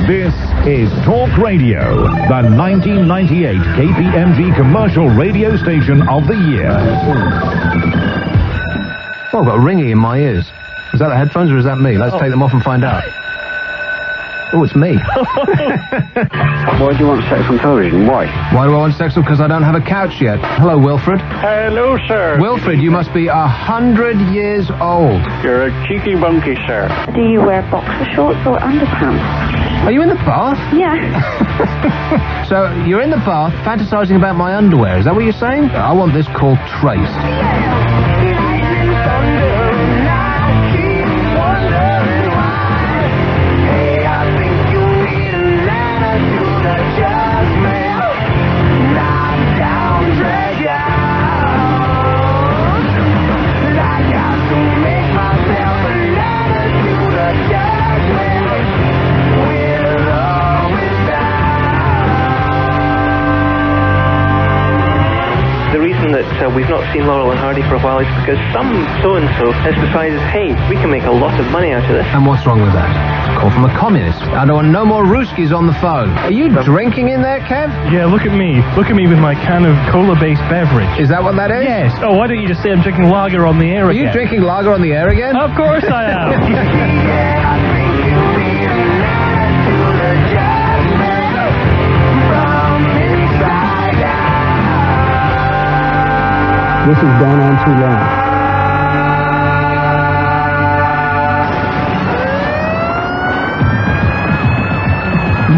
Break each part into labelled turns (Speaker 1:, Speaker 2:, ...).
Speaker 1: This is Talk Radio, the 1998 KPMG commercial radio station of the year.
Speaker 2: Oh, I've got a ringy in my ears. Is that the headphones or is that me? Let's take them off and find out. Oh, it's me.
Speaker 3: Why do you want sexual television? Why?
Speaker 2: Why do I want sexual? Because I don't have a couch yet. Hello, Wilfred.
Speaker 4: Hello, sir.
Speaker 2: Wilfred, you must be 100 years old.
Speaker 4: You're a cheeky monkey, sir.
Speaker 5: Do you wear boxer shorts or underpants?
Speaker 2: Are you in the bath?
Speaker 5: Yeah.
Speaker 2: So, you're in the bath fantasizing about my underwear. Is that what you're saying? I want this called traced.
Speaker 6: The reason that we've not seen Laurel and Hardy for a while is because some so-and-so has decided, hey, we can make a lot of money out of this.
Speaker 2: And what's wrong with that? Call from a communist. I don't want no more Ruskies on the phone. Are you drinking in there, Kev?
Speaker 4: Yeah, look at me. Look at me with my can of cola-based beverage.
Speaker 2: Is that what that is?
Speaker 4: Yes. Oh, why don't you just say I'm drinking lager on the air again?
Speaker 2: Are you drinking lager on the air again?
Speaker 4: Of course I am.
Speaker 3: This has gone on too long.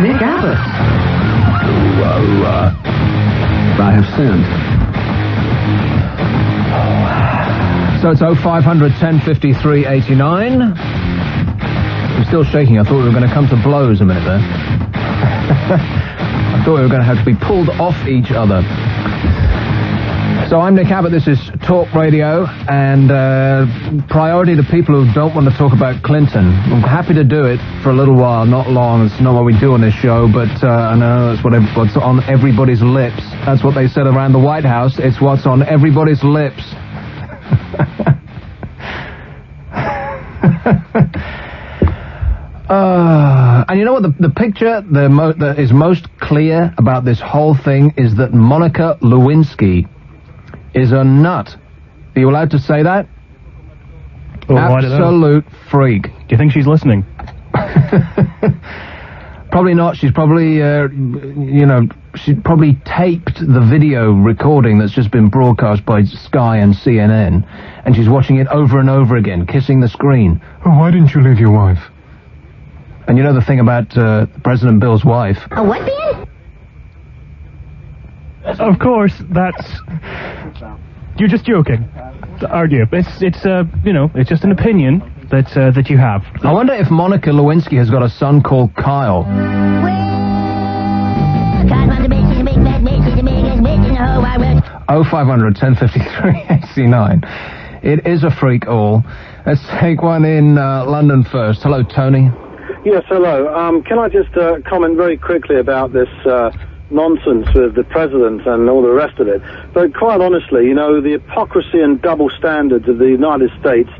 Speaker 7: Nick Abbott.
Speaker 3: I have sinned.
Speaker 2: So it's 0500 1053 89. I'm still shaking. I thought we were going to come to blows a minute there. I thought we were going to have to be pulled off each other. So I'm Nick Abbott, this is Talk Radio, and priority to people who don't want to talk about Clinton. I'm happy to do it for a little while, not long. It's not what we do on this show, but I know that's what's on everybody's lips. That's what they said around the White House. It's what's on everybody's lips. And you know what? The picture that is most clear about this whole thing is that Monica Lewinsky is a nut. Are you allowed to say that?
Speaker 4: Oh,
Speaker 2: absolute freak.
Speaker 4: Do you think she's listening?
Speaker 2: Probably not. She's probably, she's probably taped the video recording that's just been broadcast by Sky and CNN, and she's watching it over and over again, kissing the screen.
Speaker 8: Oh, why didn't you leave your wife?
Speaker 2: And you know the thing about President Bill's wife?
Speaker 7: A what, Ben?
Speaker 4: Of course, that's... You're just joking, aren't you? It's it's just an opinion that you have.
Speaker 2: I wonder if Monica Lewinsky has got a son called Kyle. Oh, 500 1053 89. It is a freak all. Let's take one in London first. Hello, Tony.
Speaker 9: Yes, hello. Can I just comment very quickly about this nonsense with the president and all the rest of it? But quite honestly, the hypocrisy and double standards of the United States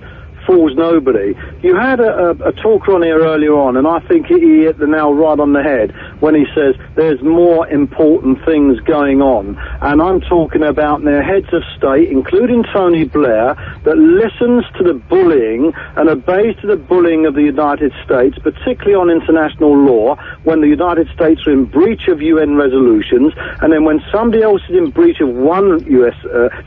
Speaker 9: fools nobody. You had a talker on here earlier on, and I think he hit the nail right on the head when he says there's more important things going on. And I'm talking about their heads of state, including Tony Blair, that listens to the bullying and obeys to the bullying of the United States, particularly on international law, when the United States are in breach of UN resolutions, and then when somebody else is in breach of one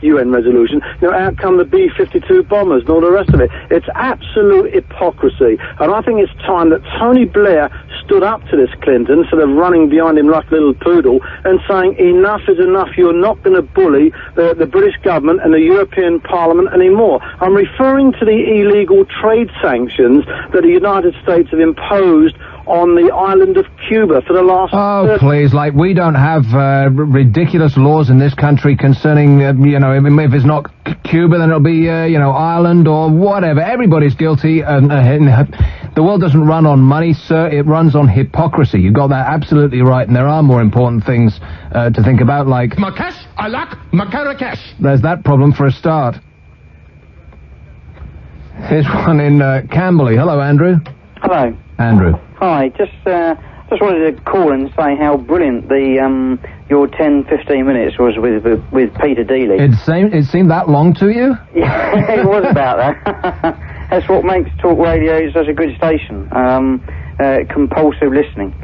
Speaker 9: UN resolution, out come the B-52 bombers and all the rest of it. It's absolute hypocrisy, and I think it's time that Tony Blair stood up to this Clinton instead of running behind him like a little poodle and saying enough is enough, you're not going to bully the British government and the European Parliament anymore. I'm referring to the illegal trade sanctions that the United States have imposed on the island of Cuba for the last...
Speaker 2: Oh, please, like, we don't have ridiculous laws in this country concerning, if it's not Cuba, then it'll be, Ireland or whatever. Everybody's guilty, and the world doesn't run on money, sir. It runs on hypocrisy. You got that absolutely right, and there are more important things to think about, like...
Speaker 8: Marrakesh, Alak, Marrakesh.
Speaker 2: There's that problem for a start. Here's one in Camberley. Hello, Andrew.
Speaker 10: Hello.
Speaker 2: Andrew.
Speaker 10: Hi, just
Speaker 3: Just wanted to call and say how brilliant your 10-15 minutes was with Peter Dealey.
Speaker 2: It seemed that long to you?
Speaker 3: Yeah, it was about that. That's what makes talk radio such a good station. Compulsive listening.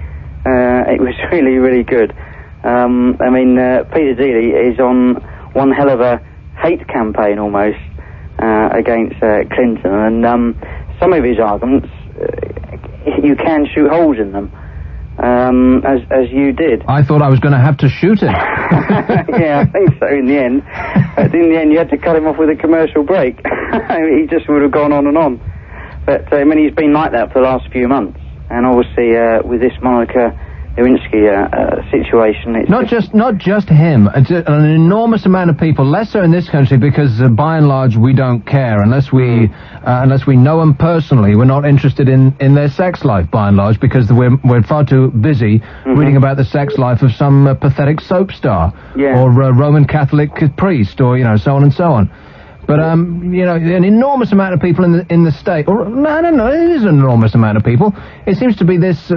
Speaker 3: It was really, really good. Peter Dealey is on one hell of a hate campaign almost against Clinton, and some of his arguments you can shoot holes in them, as you did.
Speaker 2: I thought I was going to have to shoot it.
Speaker 3: Yeah, I think so. In the end, you had to cut him off with a commercial break. He just would have gone on and on. But he's been like that for the last few months, and obviously with this Monica Lewinsky situation, it's
Speaker 2: not just him. It's an enormous amount of people. Less so in this country because by and large we don't care unless we know them personally. We're not interested in their sex life by and large because we're far too busy reading about the sex life of some pathetic soap star or Roman Catholic priest or so on and so on. But, an enormous amount of people in the state, or, no, it is an enormous amount of people. It seems to be this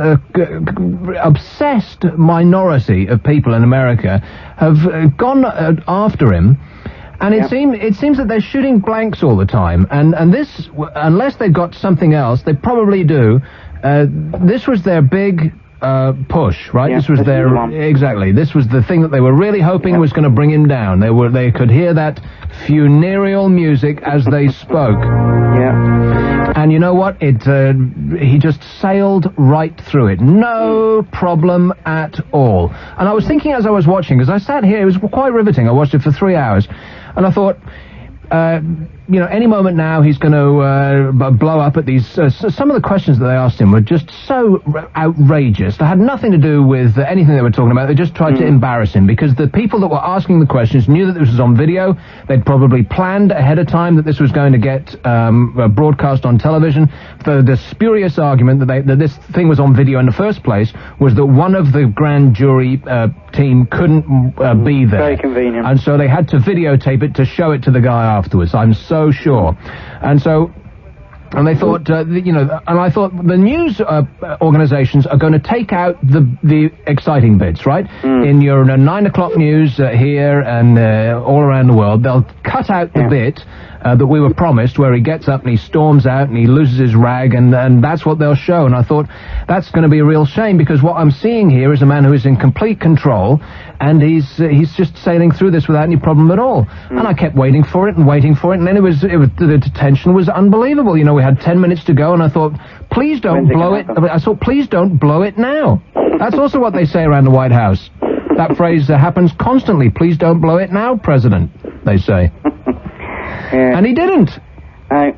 Speaker 2: obsessed minority of people in America have gone after him, and it seems that they're shooting blanks all the time, and this, unless they've got something else, they probably do, this was their big push, right?
Speaker 3: Yeah,
Speaker 2: this was exactly. This was the thing that they were really hoping was going to bring him down. They could hear that funereal music as they spoke.
Speaker 3: Yeah.
Speaker 2: And you know what? He just sailed right through it. No problem at all. And I was thinking as I was watching, because I sat here, it was quite riveting. I watched it for 3 hours, and I thought, any moment now he's going to blow up at these... some of the questions that they asked him were just so outrageous. They had nothing to do with anything they were talking about. They just tried to embarrass him, because the people that were asking the questions knew that this was on video. They'd probably planned ahead of time that this was going to get broadcast on television. The spurious argument that this thing was on video in the first place was that one of the grand jury team couldn't be there.
Speaker 3: Very convenient.
Speaker 2: And so they had to videotape it to show it to the guy afterwards. I'm so sure. And they thought, and I thought the news organizations are going to take out the exciting bits, right? In your 9 o'clock news here and all around the world, they'll cut out the bit that we were promised, where he gets up and he storms out and he loses his rag, and that's what they'll show. And I thought, that's going to be a real shame, because what I'm seeing here is a man who is in complete control, and he's just sailing through this without any problem at all. And I kept waiting for it, and then the tension was unbelievable. We had 10 minutes to go, and I thought, please don't blow it. I thought, please don't blow it now. That's also what they say around the White House. That phrase happens constantly. Please don't blow it now, President, they say.
Speaker 3: Yeah.
Speaker 2: And he didn't.
Speaker 3: Well,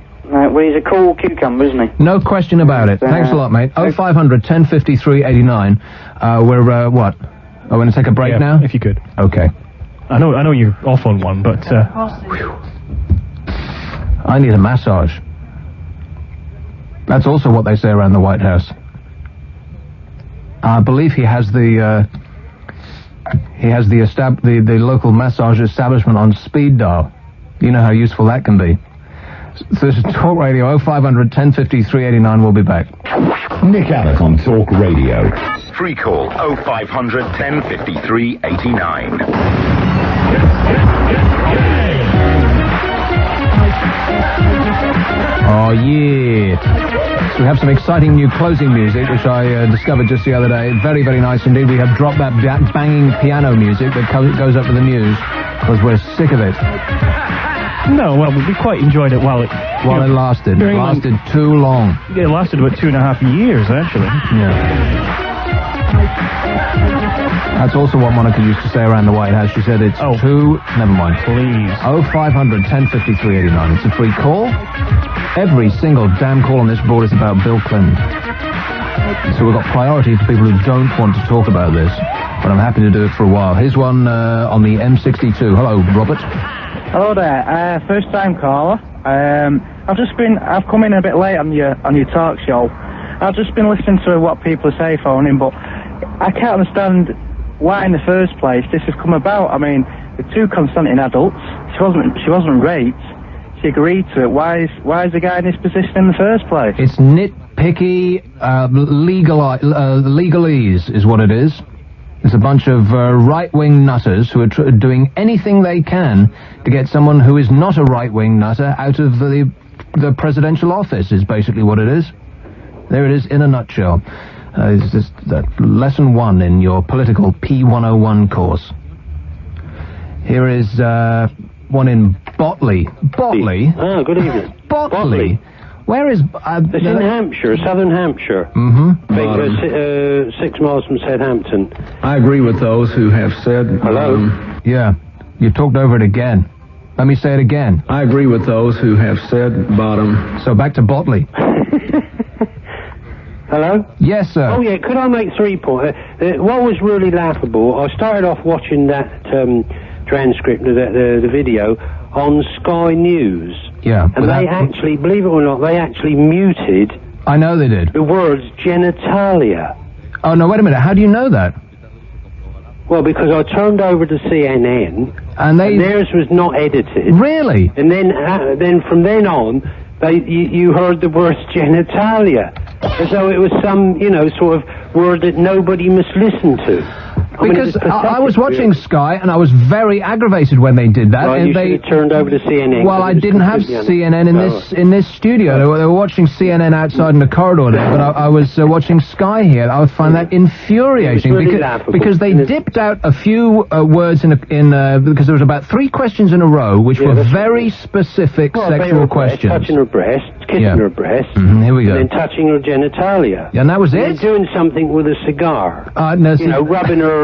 Speaker 3: he's a cool cucumber, isn't he?
Speaker 2: No question about it. Thanks a lot, mate. 0500 1053 89. We're, what? Are we going to take a break now?
Speaker 4: If you could.
Speaker 2: Okay.
Speaker 4: I know you're off on one, but,
Speaker 2: I need a massage. That's also what they say around the White House. I believe he has the local massage establishment on speed dial. You know how useful that can be. So this is Talk Radio 0500 1053 89. We'll be back.
Speaker 1: Nick Abbot on Talk Radio. Free call 0500 1053 89.
Speaker 2: Oh, yeah. So we have some exciting new closing music, which I discovered just the other day. Very, very nice indeed. We have dropped that banging piano music that goes up with the news, because we're sick of it.
Speaker 4: No, well, we quite enjoyed it while it
Speaker 2: lasted. It lasted too long.
Speaker 4: Yeah, it lasted about 2.5 years, actually.
Speaker 2: Yeah. That's also what Monica used to say around the White House. She said it's too... Never mind.
Speaker 4: Please.
Speaker 2: 0500 1053 89. It's a free call. Every single damn call on this board is about Bill Clinton. So we've got priority for people who don't want to talk about this, but I'm happy to do it for a while. Here's one on the M62. Hello, Robert.
Speaker 10: Hello there. First time caller. I've come in a bit late on your talk show. I've just been listening to what people say phoning, but I can't understand why in the first place this has come about. I mean, the two consenting adults. She wasn't raped. She agreed to it. Why is the guy in this position in the first place?
Speaker 2: It's nitpicking. picky legalese is what it is. It's a bunch of right-wing nutters who are doing anything they can to get someone who is not a right-wing nutter out of the presidential office, is basically what it is. There it is in a nutshell. It's just lesson 1 in your political P101 course. Here is one in Botley. Botley?
Speaker 11: Oh, good evening.
Speaker 2: Botley? Where is...
Speaker 11: it's in Hampshire, southern Hampshire.
Speaker 2: Mm-hmm.
Speaker 11: 6 miles from Southampton.
Speaker 12: I agree with those who have said...
Speaker 11: Hello?
Speaker 2: Yeah, you talked over it again. Let me say it again.
Speaker 12: I agree with those who have said bottom.
Speaker 2: So back to Botley.
Speaker 11: Hello?
Speaker 2: Yes, sir.
Speaker 11: Oh, yeah, could I make 3 points? What was really laughable, I started off watching that transcript of the video on Sky News.
Speaker 2: Yeah.
Speaker 11: And they actually, believe it or not, they actually muted...
Speaker 2: I know they did.
Speaker 11: ...the words genitalia.
Speaker 2: Oh, no, wait a minute. How do you know that?
Speaker 11: Well, because I turned over to CNN...
Speaker 2: And
Speaker 11: theirs was not edited.
Speaker 2: Really?
Speaker 11: And then from then on, you heard the words genitalia. As though it was some, sort of word that nobody must listen to.
Speaker 2: Because I was watching Sky, and I was very aggravated when they did that.
Speaker 11: Right,
Speaker 2: and
Speaker 11: you should have turned over to CNN.
Speaker 2: Well, I didn't have CNN in this studio. They were watching CNN outside in the corridor there, but I was watching Sky here. I would find that infuriating because they dipped out a few words because there was about 3 questions in a row which were very specific sexual questions.
Speaker 11: Touching her breast, kissing her breast.
Speaker 2: Here we go.
Speaker 11: And then touching her genitalia.
Speaker 2: Yeah, and that was it?
Speaker 11: And doing something with a cigar.
Speaker 2: No,
Speaker 11: rubbing her...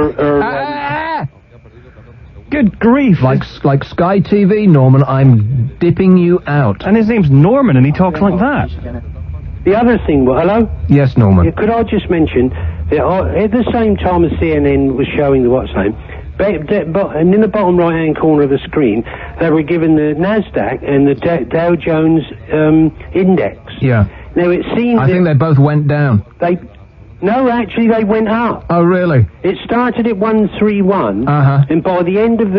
Speaker 4: Good grief.
Speaker 2: Like Sky TV, Norman, I'm dipping you out.
Speaker 4: And his name's Norman, and he talks like that.
Speaker 11: The other thing, hello?
Speaker 2: Yes, Norman.
Speaker 11: Yeah, could I just mention that at the same time as CNN was showing the what's name, and in the bottom right-hand corner of the screen, they were given the NASDAQ and the Dow Jones index.
Speaker 2: Yeah.
Speaker 11: Now, it seems...
Speaker 2: I think they both went down.
Speaker 11: No, actually, they went up.
Speaker 2: Oh, really?
Speaker 11: It started at 131, and by the end of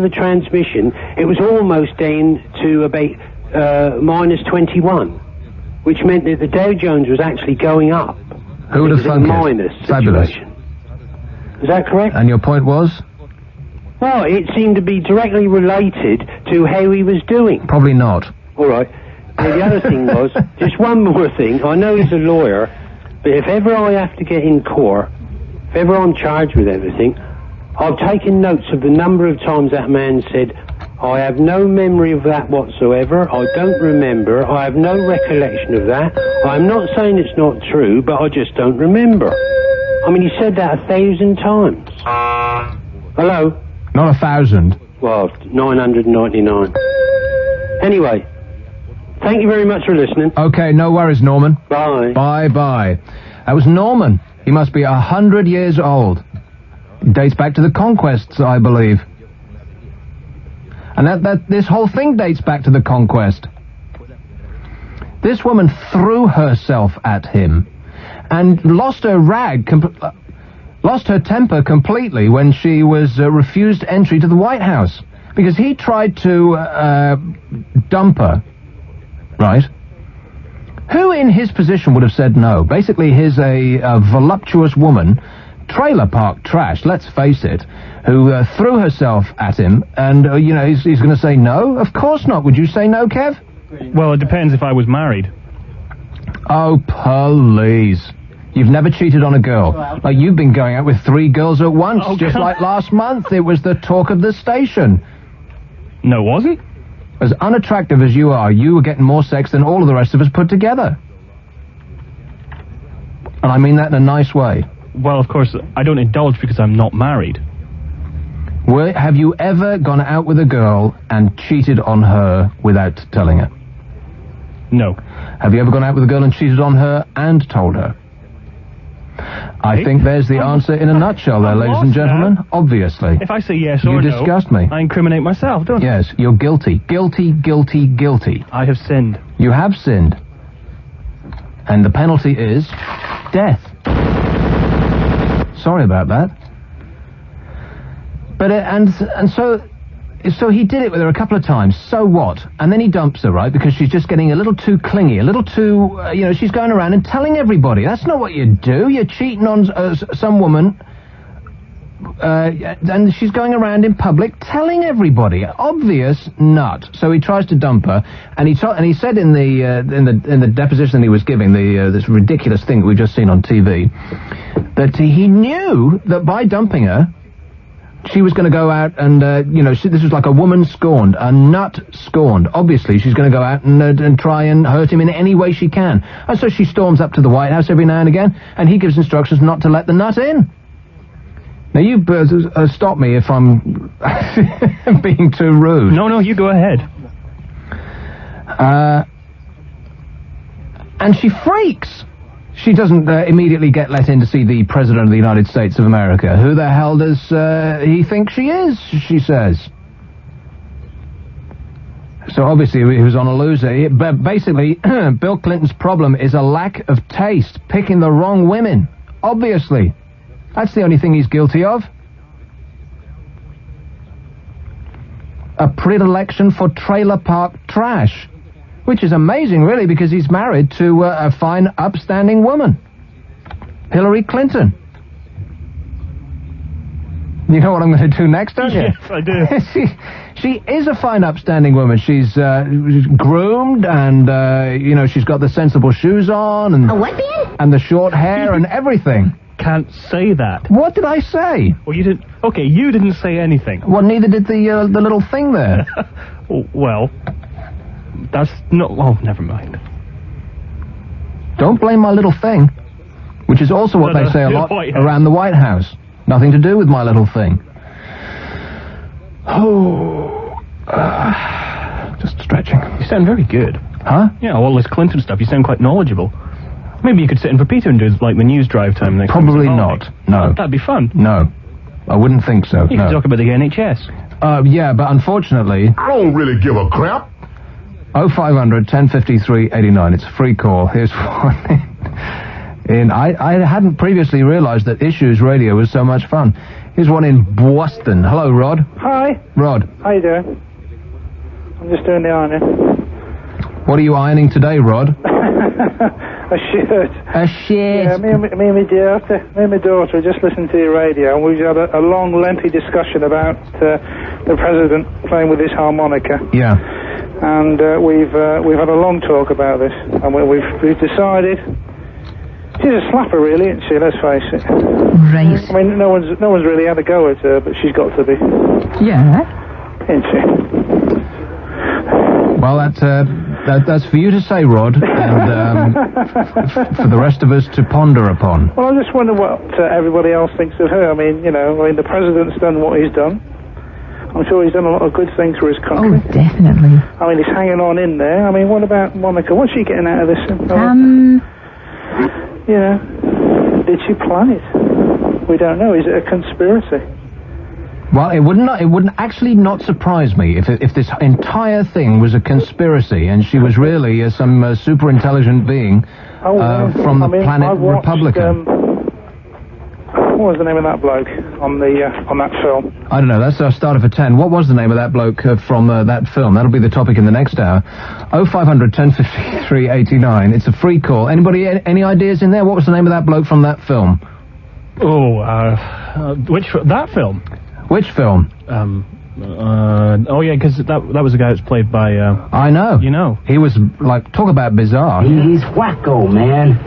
Speaker 11: the transmission, it was almost down to about minus 21, which meant that the Dow Jones was actually going up.
Speaker 2: Who would have thunk it?
Speaker 11: Minus
Speaker 2: Fabulous.
Speaker 11: situation. Is that correct?
Speaker 2: And your point was?
Speaker 11: Well, it seemed to be directly related to how he was doing.
Speaker 2: Probably not.
Speaker 11: All right. Now, the other thing was, just one more thing. I know he's a lawyer, but if ever I have to get in court, if ever I'm charged with everything, I've taken notes of the number of times that man said, I have no memory of that whatsoever, I don't remember, I have no recollection of that, I'm not saying it's not true, but I just don't remember. I mean, he said that 1,000 times. Hello?
Speaker 2: Not 1,000.
Speaker 11: Well, 999. Anyway, thank you very much for listening.
Speaker 2: Okay, no worries, Norman.
Speaker 11: Bye.
Speaker 2: Bye-bye. That was Norman. He must be 100 years old. It dates back to the conquests, I believe. And this whole thing dates back to the conquest. This woman threw herself at him and lost her lost her temper completely when she was refused entry to the White House because he tried to dump her. Right? Who in his position would have said no? Basically, here's a voluptuous woman, trailer park trash, let's face it, who threw herself at him, and, he's going to say no? Of course not. Would you say no, Kev?
Speaker 4: Well, it depends if I was married.
Speaker 2: Oh, please. You've never cheated on a girl. Like, you've been going out with 3 girls at once, just like last month. It was the talk of the station.
Speaker 4: No, it wasn't?
Speaker 2: As unattractive as you are, you were getting more sex than all of the rest of us put together. And I mean that in a nice way.
Speaker 4: Well, of course, I don't indulge because I'm not married.
Speaker 2: Have you ever gone out with a girl and cheated on her without telling her?
Speaker 4: No.
Speaker 2: Have you ever gone out with a girl and cheated on her and told her? I think there's the answer in a nutshell there, ladies and gentlemen.
Speaker 4: Now.
Speaker 2: Obviously.
Speaker 4: If I say yes or no,
Speaker 2: you disgust me.
Speaker 4: I incriminate myself, don't I?
Speaker 2: Yes, you're guilty. Guilty, guilty, guilty.
Speaker 4: I have sinned.
Speaker 2: You have sinned. And the penalty is death. Sorry about that. But, and so, so he did it with her a couple of times. So what? And then he dumps her, right? Because she's just getting a little too clingy, a little too, she's going around and telling everybody. That's not what you do. You're cheating on some woman, and she's going around in public telling everybody. Obvious nut. So he tries to dump her, and he said in the deposition he was giving, this ridiculous thing that we've just seen on TV, that he knew that by dumping her, she was going to go out and, this was like a woman scorned, a nut scorned. Obviously, she's going to go out and try and hurt him in any way she can. And so she storms up to the White House every now and again, and he gives instructions not to let the nut in. Now, you stop me if I'm being too rude.
Speaker 4: No, you go ahead.
Speaker 2: And she freaks. She doesn't immediately get let in to see the President of the United States of America. Who the hell does he think she is, she says. So obviously he was on a loser. But basically, Bill Clinton's problem is a lack of taste, picking the wrong women. Obviously. That's the only thing he's guilty of. A predilection for trailer park trash. Which is amazing, really, because he's married to a fine, upstanding woman. Hillary Clinton. You know what I'm going to do next, don't you?
Speaker 4: Yes, I do.
Speaker 2: She is a fine, upstanding woman. She's groomed, and, she's got the sensible shoes on, and, and the short hair, and everything.
Speaker 4: Can't say that.
Speaker 2: What did I say?
Speaker 4: Well, you didn't... Okay, you didn't say anything.
Speaker 2: Well, neither did the little thing there.
Speaker 4: Well... That's not... Oh, never mind.
Speaker 2: Don't blame my little thing. Which is also what they say a lot around the White House. Nothing to do with my little thing. Oh. Just stretching.
Speaker 4: You sound very good.
Speaker 2: Huh?
Speaker 4: Yeah, all this Clinton stuff, you sound quite knowledgeable. Maybe you could sit in for Peter and do, like, the news drive time next time.
Speaker 2: Probably not. No.
Speaker 4: That'd be fun.
Speaker 2: No. I wouldn't think so.
Speaker 4: You could talk about the NHS.
Speaker 2: Yeah, but unfortunately...
Speaker 8: I don't really give a crap.
Speaker 2: 0500 1053 89. It's a free call. Here's one. I hadn't previously realised that Issues Radio was so much fun. Here's one in Boston. Hello, Rod.
Speaker 10: Hi.
Speaker 2: Rod.
Speaker 10: How you doing? I'm just doing the ironing.
Speaker 2: What are you ironing today, Rod?
Speaker 10: A shirt.
Speaker 2: A shirt.
Speaker 10: Yeah, me and my daughter just listened to your radio, and we had a long, lengthy discussion about the president playing with his harmonica.
Speaker 2: Yeah.
Speaker 10: And we've had a long talk about this, and we've decided she's a slapper, really, isn't she? Let's face it.
Speaker 7: Right.
Speaker 10: I mean, no one's really had a go at her, but she's got to be.
Speaker 7: Yeah.
Speaker 10: Isn't she?
Speaker 2: Well, that's for you to say, Rod, and for the rest of us to ponder upon.
Speaker 10: Well, I just wonder what everybody else thinks of her. I mean, the president's done what he's done. I'm sure he's done a lot of good things for his country.
Speaker 7: Oh, definitely.
Speaker 10: I mean, he's hanging on in there. I mean, what about Monica? What's she getting out of this? Did she plan it? We don't know. Is it a conspiracy?
Speaker 2: Well, it wouldn't actually not surprise me if this entire thing was a conspiracy and she was really some super intelligent being from the planet Republican.
Speaker 10: What was the name of that bloke on that film?
Speaker 2: I don't know. That's our starter for 10. What was the name of that bloke from that film? That'll be the topic in the next hour. 0500 1053 89. It's a free call. Anybody any ideas in there? What was the name of that bloke from that film?
Speaker 4: That film?
Speaker 2: Which film?
Speaker 4: Because that was the guy that's played by...
Speaker 2: I know.
Speaker 4: You know.
Speaker 2: He was, talk about bizarre.
Speaker 13: He's wacko, man.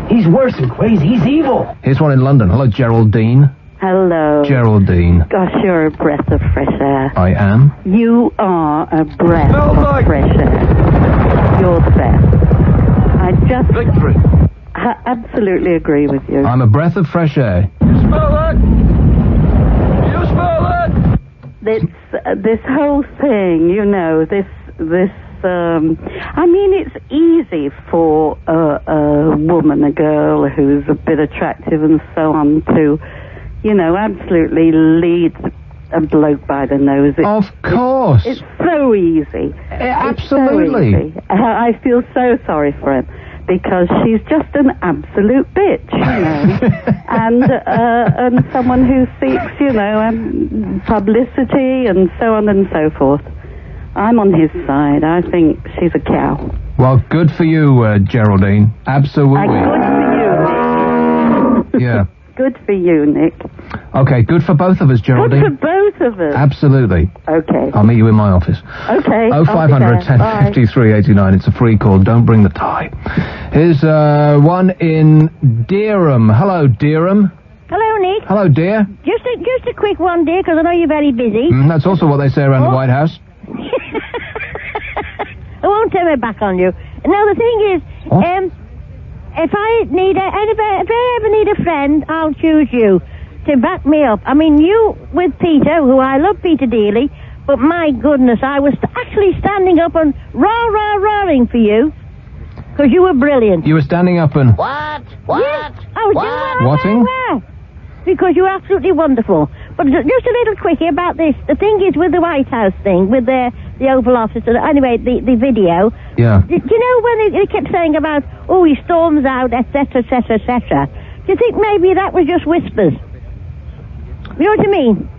Speaker 13: He's worse than crazy. He's evil.
Speaker 2: Here's one in London. Hello, Geraldine.
Speaker 14: Hello.
Speaker 2: Geraldine.
Speaker 14: Gosh, you're a breath of fresh air.
Speaker 2: I am?
Speaker 14: You are a breath of fresh air. You're the best. I just...
Speaker 2: Victory.
Speaker 14: I absolutely agree with you.
Speaker 2: I'm a breath of fresh air.
Speaker 13: You smell that? You smell that?
Speaker 14: This whole thing, I mean, it's easy for a woman, a girl who's a bit attractive and so on to, absolutely lead a bloke by the nose.
Speaker 2: Of course.
Speaker 14: It's so easy.
Speaker 2: Absolutely.
Speaker 14: It's so easy. I feel so sorry for him. because she's just an absolute bitch, you know, and someone who seeks, you know, publicity and so on and so forth. I'm on his side. I think she's a cow.
Speaker 2: Well, good for you, Geraldine. Absolutely.
Speaker 14: Good for you, Nick.
Speaker 2: Yeah.
Speaker 14: Good for you, Nick.
Speaker 2: Okay, good for both of us, Geraldine.
Speaker 14: Good for both of us.
Speaker 2: Absolutely.
Speaker 14: Okay.
Speaker 2: I'll meet you in my office.
Speaker 14: Okay.
Speaker 2: 0500 1053 89. It's a free call. Don't bring the tie. Here's one in Dereham. Hello, Dereham.
Speaker 15: Hello, Nick.
Speaker 2: Hello, dear.
Speaker 15: Just a quick one, dear, because I know you're very busy.
Speaker 2: That's also what they say around the White House.
Speaker 15: I won't turn my back on you. Now, the thing is, if I ever need a friend, I'll choose you to back me up. I mean, you with Peter, who I love Peter dearly, but my goodness, I was actually standing up and roaring for you, because you were brilliant.
Speaker 2: You were standing up and...
Speaker 15: What? Yes, I was
Speaker 2: Whatting?
Speaker 15: Because you're absolutely wonderful. But just a little quickie about this. The thing is with the White House thing, with the Oval Office, anyway, the video.
Speaker 2: Yeah.
Speaker 15: Do you know when they kept saying about, oh, he storms out, etc., etc., etc.? Do you think maybe that was just whispers? You know what I mean?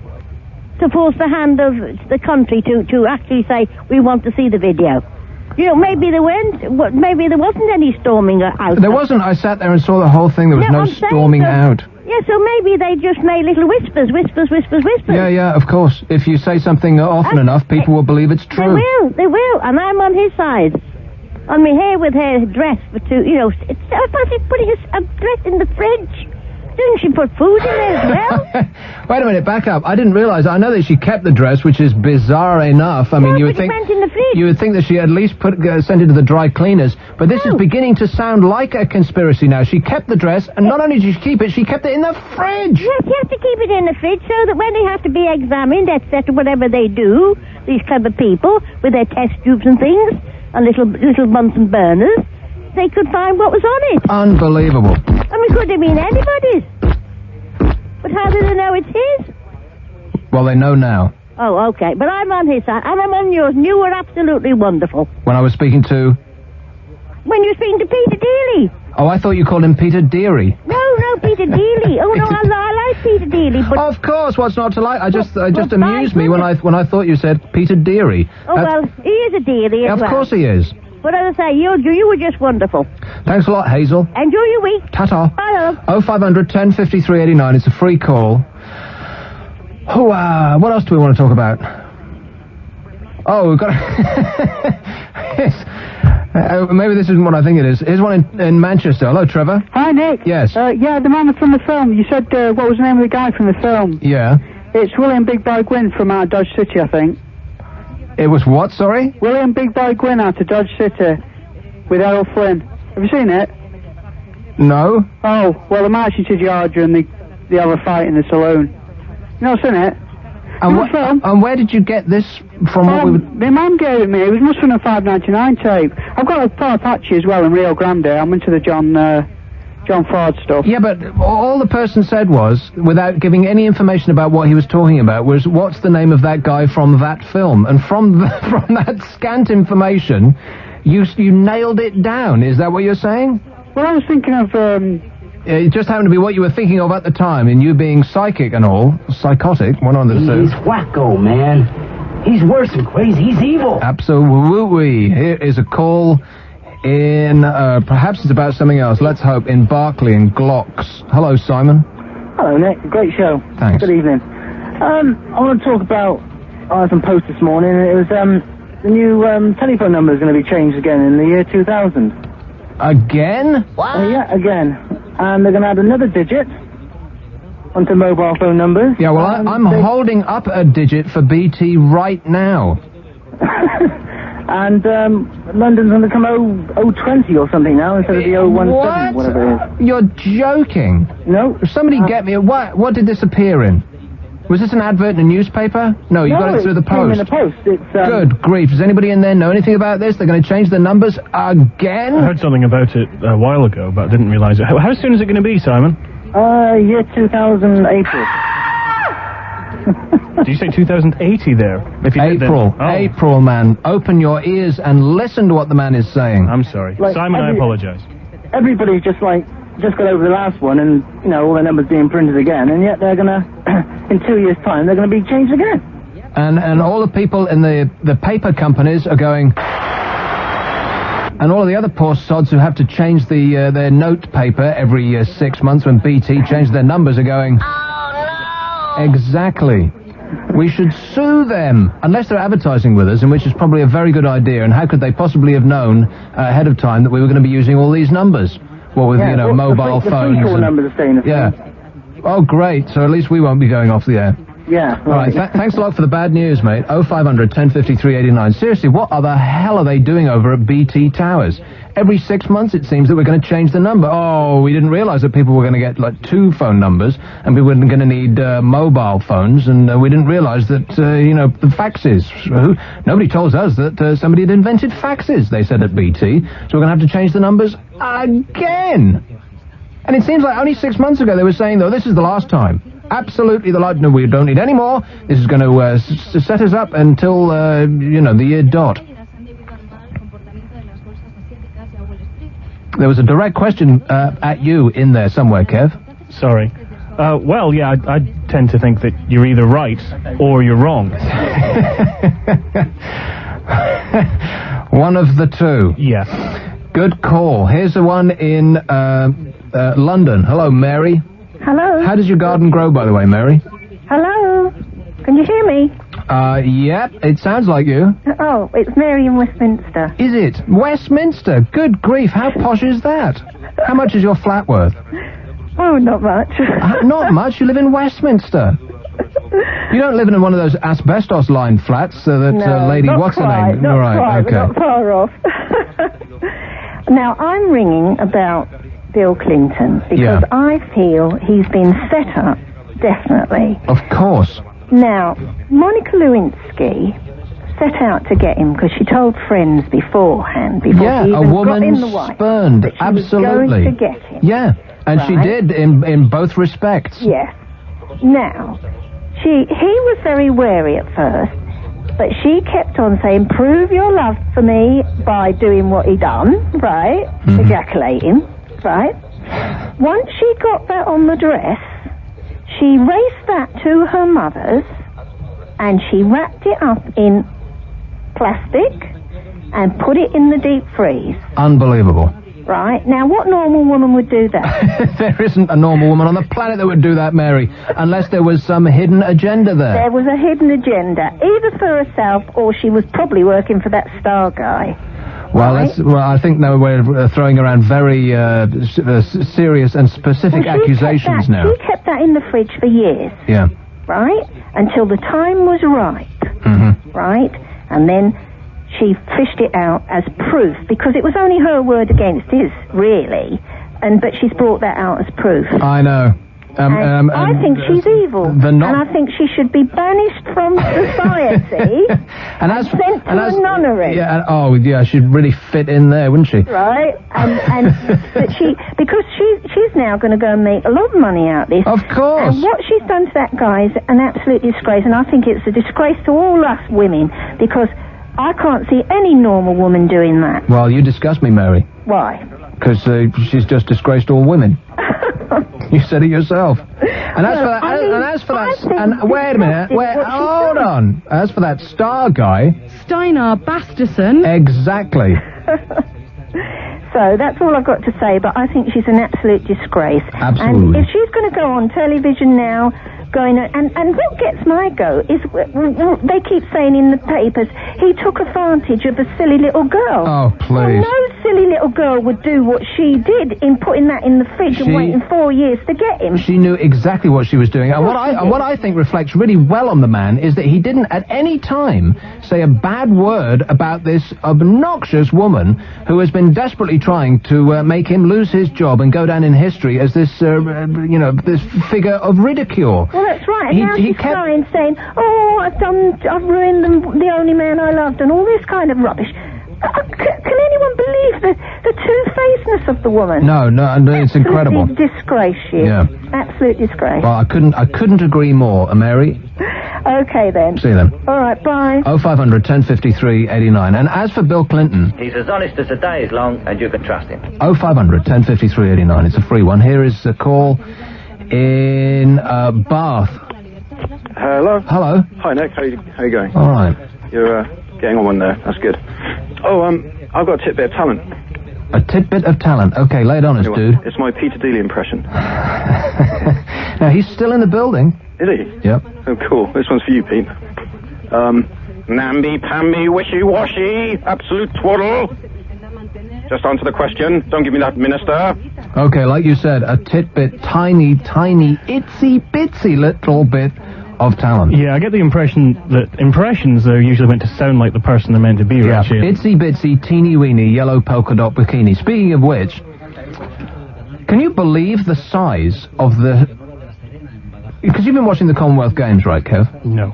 Speaker 15: To force the hand of the country to actually say, we want to see the video. You know, maybe there wasn't any storming out.
Speaker 2: There wasn't. I sat there and saw the whole thing. There was no storming out.
Speaker 15: Yeah, so maybe they just made little whispers.
Speaker 2: Yeah, of course. If you say something often enough, people will believe it's true.
Speaker 15: They will, and I'm on his side. On my hair with her dress for two, you know, I thought she's putting a dress in the fridge. Didn't she put food in there as well?
Speaker 2: Wait a minute, back up. I didn't realise. I know that she kept the dress, which is bizarre enough. I mean, you would think
Speaker 15: it went in the fridge.
Speaker 2: You would think that she at least sent it to the dry cleaners. But this is beginning to sound like a conspiracy now. She kept the dress, and not only did she keep it, she kept it in the fridge.
Speaker 15: Yes, you have to keep it in the fridge so that when they have to be examined, etc., whatever they do, these clever people with their test tubes and things, and little Bunsen burners, they could find what was on it.
Speaker 2: Unbelievable.
Speaker 15: I mean, could have been anybody's. But how do they know it's his?
Speaker 2: Well, they know now.
Speaker 15: Oh, okay. But I'm on his side, and I'm on yours, and you were absolutely wonderful.
Speaker 2: When I was speaking to...
Speaker 15: When you were speaking to Peter Dealey.
Speaker 2: Oh, I thought you called him Peter Deary.
Speaker 15: No, Peter Dealey. Oh, no, I like Peter Dealey, but...
Speaker 2: Of course, what's not to like? I just amused me when I thought you said Peter Deary.
Speaker 15: Oh, well, he is a Dealey as well.
Speaker 2: Of course he is.
Speaker 15: But as I say, you were just wonderful.
Speaker 2: Thanks a lot, Hazel.
Speaker 15: Enjoy your week.
Speaker 2: Ta-ta.
Speaker 15: Bye, love.
Speaker 2: 0500 1053 89. It's a free call. What else do we want to talk about? Oh, we've got... Yes. Maybe this isn't what I think it is. Here's one in Manchester. Hello, Trevor.
Speaker 16: Hi, Nick.
Speaker 2: Yes.
Speaker 16: Yeah, the man from the film. You said, what was the name of the guy from the film?
Speaker 2: Yeah.
Speaker 16: It's William Big Boy Gwynn from Dodge City, I think.
Speaker 2: It was what, sorry?
Speaker 16: William Big Boy Gwynn out of Dodge City with Errol Flynn. Have you seen it?
Speaker 2: No.
Speaker 16: Oh, well, the marching to Georgia and they have a fight in the saloon. You not seen it?
Speaker 2: And where did you get this from?
Speaker 16: My mum gave it me. It must have been a $5.99 tape. I've got a Paul Apache as well in Rio Grande. I'm into the John Ford stuff.
Speaker 2: Yeah, but all the person said was, without giving any information about what he was talking about, was, what's the name of that guy from that film? And from that scant information, you nailed it down. Is that what you're saying?
Speaker 16: Well, I was thinking of...
Speaker 2: It just happened to be what you were thinking of at the time, and you being psychic and all, psychotic, one on the two.
Speaker 13: He's wacko, man. He's worse than crazy. He's evil.
Speaker 2: Absolutely. Here is a call in, perhaps it's about something else. Let's hope, in Berkeley, in Glocks. Hello, Simon.
Speaker 17: Hello, Nick. Great show.
Speaker 2: Thanks.
Speaker 17: Good evening. I want to talk about some post this morning. It was the new telephone number is going to be changed again in the year 2000.
Speaker 2: Again?
Speaker 17: What? Yeah, again. And they're going to add another digit onto mobile phone numbers.
Speaker 2: Yeah, well, I'm holding up a digit for BT right now.
Speaker 17: And London's going to come 020 or something now instead of the 017, whatever it is.
Speaker 2: You're joking.
Speaker 17: No.
Speaker 2: Somebody get me... What did this appear in? Was this an advert in a newspaper? No, you got it through the post.
Speaker 17: In the post. It's,
Speaker 2: Good grief. Does anybody in there know anything about this? They're going to change the numbers again?
Speaker 4: I heard something about it a while ago, but didn't realise it. How soon is it going to be, Simon?
Speaker 17: Year 2000, April.
Speaker 4: Did you say 2080 there? If you
Speaker 2: April. April, man. Open your ears and listen to what the man is saying.
Speaker 4: I'm sorry.
Speaker 17: Like,
Speaker 4: Simon, I apologise.
Speaker 17: Everybody just got over the last one, and all the numbers being printed again, and yet they're gonna, in 2 years' time, they're gonna be changed again.
Speaker 2: And all the people in the paper companies are going, and all of the other poor sods who have to change their note paper every 6 months when BT changed their numbers are going, oh, no! Exactly. We should sue them, unless they're advertising with us, and which is probably a very good idea. And how could they possibly have known ahead of time that we were going to be using all these numbers? Well, with, mobile phones.
Speaker 17: The numbers are staying the same.
Speaker 2: Yeah. Oh, great. So at least we won't be going off the air.
Speaker 17: Yeah.
Speaker 2: All right. Thanks a lot for the bad news, mate. 0500 1053 389. Seriously, what the hell are they doing over at BT Towers? Every 6 months, it seems that we're going to change the number. Oh, we didn't realise that people were going to get, 2 phone numbers, and we were going to need mobile phones, and we didn't realise that, the faxes. Nobody told us that somebody had invented faxes, they said at BT, so we're going to have to change the numbers again. And it seems like only 6 months ago they were saying, though, this is the last time. Absolutely the last. No, we don't need any more. This is going to set us up until, the year dot. There was a direct question at you in there somewhere, Kev.
Speaker 4: Sorry. Well, yeah, I tend to think that you're either right or you're wrong.
Speaker 2: One of the two.
Speaker 4: Yeah.
Speaker 2: Good call. Here's the one in London. Hello, Mary.
Speaker 5: Hello.
Speaker 2: How does your garden grow, by the way, Mary?
Speaker 5: Hello. Can you hear me?
Speaker 2: Yep, it sounds like you.
Speaker 5: Oh, it's Mary in Westminster.
Speaker 2: Is it? Westminster? Good grief, how posh is that? How much is your flat worth?
Speaker 5: Oh, not much.
Speaker 2: Not much? You live in Westminster? You don't live in one of those asbestos-lined flats that Lady What's-her-name...
Speaker 5: Not
Speaker 2: right,
Speaker 5: quite,
Speaker 2: okay.
Speaker 5: not far off. Now, I'm ringing about Bill Clinton because I feel he's been set up, definitely.
Speaker 2: Of course.
Speaker 5: Now, Monica Lewinsky set out to get him because she told friends beforehand, before she even got in the White House, that she was going to get him.
Speaker 2: Yeah, and she did in both respects.
Speaker 5: Yes. Now, he was very wary at first, but she kept on saying, prove your love for me by doing what he done, right? Ejaculating, right? Once she got that on the dress, she raced that to her mother's, and she wrapped it up in plastic and put it in the deep freeze.
Speaker 2: Unbelievable.
Speaker 5: Right? Now, what normal woman would do that?
Speaker 2: There isn't a normal woman on the planet that would do that, Mary, unless there was some hidden agenda there.
Speaker 5: There was a hidden agenda, either for herself or she was probably working for that star guy.
Speaker 2: Well, I think now we're throwing around very serious and specific accusations now.
Speaker 5: She kept that in the fridge for years.
Speaker 2: Yeah.
Speaker 5: Right? Until the time was ripe. Right? And then she fished it out as proof, because it was only her word against his, really. But she's brought that out as proof.
Speaker 2: I know.
Speaker 5: I think she's evil, and I think she should be banished from society and sent to a nunnery.
Speaker 2: Yeah, she'd really fit in there, wouldn't she?
Speaker 5: Right, and because she's now going to go and make a lot of money out of this.
Speaker 2: Of course.
Speaker 5: And what she's done to that guy is an absolute disgrace, and I think it's a disgrace to all us women, because I can't see any normal woman doing that.
Speaker 2: Well, you disgust me, Mary.
Speaker 5: Why?
Speaker 2: Because she's just disgraced all women. You said it yourself. And as for that, wait a minute, hold on. As for that star guy,
Speaker 18: Steinar Basterson.
Speaker 2: Exactly.
Speaker 5: So that's all I've got to say. But I think she's an absolute disgrace.
Speaker 2: Absolutely.
Speaker 5: And if she's going to go on television now, and what gets my goat is they keep saying in the papers he took advantage of a silly little girl.
Speaker 2: Oh, please.
Speaker 5: Well, no silly little girl would do what she did in putting that in the fridge and waiting 4 years to get him.
Speaker 2: She knew exactly what she was doing. And what I think reflects really well on the man is that he didn't at any time say a bad word about this obnoxious woman who has been desperately trying to make him lose his job and go down in history as this, this figure of ridicule.
Speaker 5: Well, that's right. And now she's crying, saying, "Oh, I've ruined the only man I loved," and all this kind of rubbish. Can anyone believe the two-facedness of the woman?
Speaker 2: No, it's incredible.
Speaker 5: Disgrace, you.
Speaker 2: Yeah.
Speaker 5: Absolute disgrace.
Speaker 2: Well, I couldn't agree more, Mary.
Speaker 5: Okay, then.
Speaker 2: See you then.
Speaker 5: All right, bye.
Speaker 2: 0500 1053 89. And as for Bill Clinton,
Speaker 19: He's as honest as the day is long, and you can trust him.
Speaker 2: 0500 1053 89. It's a free one. Here is a call in Bath.
Speaker 20: Hello.
Speaker 2: Hello.
Speaker 20: Hi, Nick. How you going?
Speaker 2: All right.
Speaker 20: You're getting on one there. That's good. Oh, I've got a tidbit of talent.
Speaker 2: A tidbit of talent. Okay, lay it on us, dude.
Speaker 20: It's my Peter Dealey impression.
Speaker 2: Now, he's still in the building.
Speaker 20: Is he?
Speaker 2: Yep.
Speaker 20: Oh, cool. This one's for you, Pete. Namby-pamby, wishy-washy, absolute twaddle. Just answer the question. Don't give me that, minister.
Speaker 2: Okay, like you said, a tidbit, tiny, itsy-bitsy little bit of talent.
Speaker 4: Yeah, I get the impression that impressions are usually meant to sound like the person they're meant to be,
Speaker 2: Yeah,
Speaker 4: Richie.
Speaker 2: itsy-bitsy, teeny-weeny, yellow polka dot bikini. Speaking of which, can you believe the size of the... Because you've been watching the Commonwealth Games, right, Kev?
Speaker 4: No.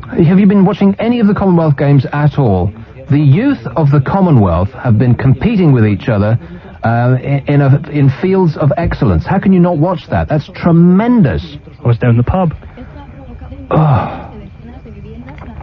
Speaker 2: Have you been watching any of the Commonwealth Games at all? The youth of the Commonwealth have been competing with each other in fields of excellence. How can you not watch that? That's tremendous.
Speaker 4: I was down the pub.
Speaker 2: Oh.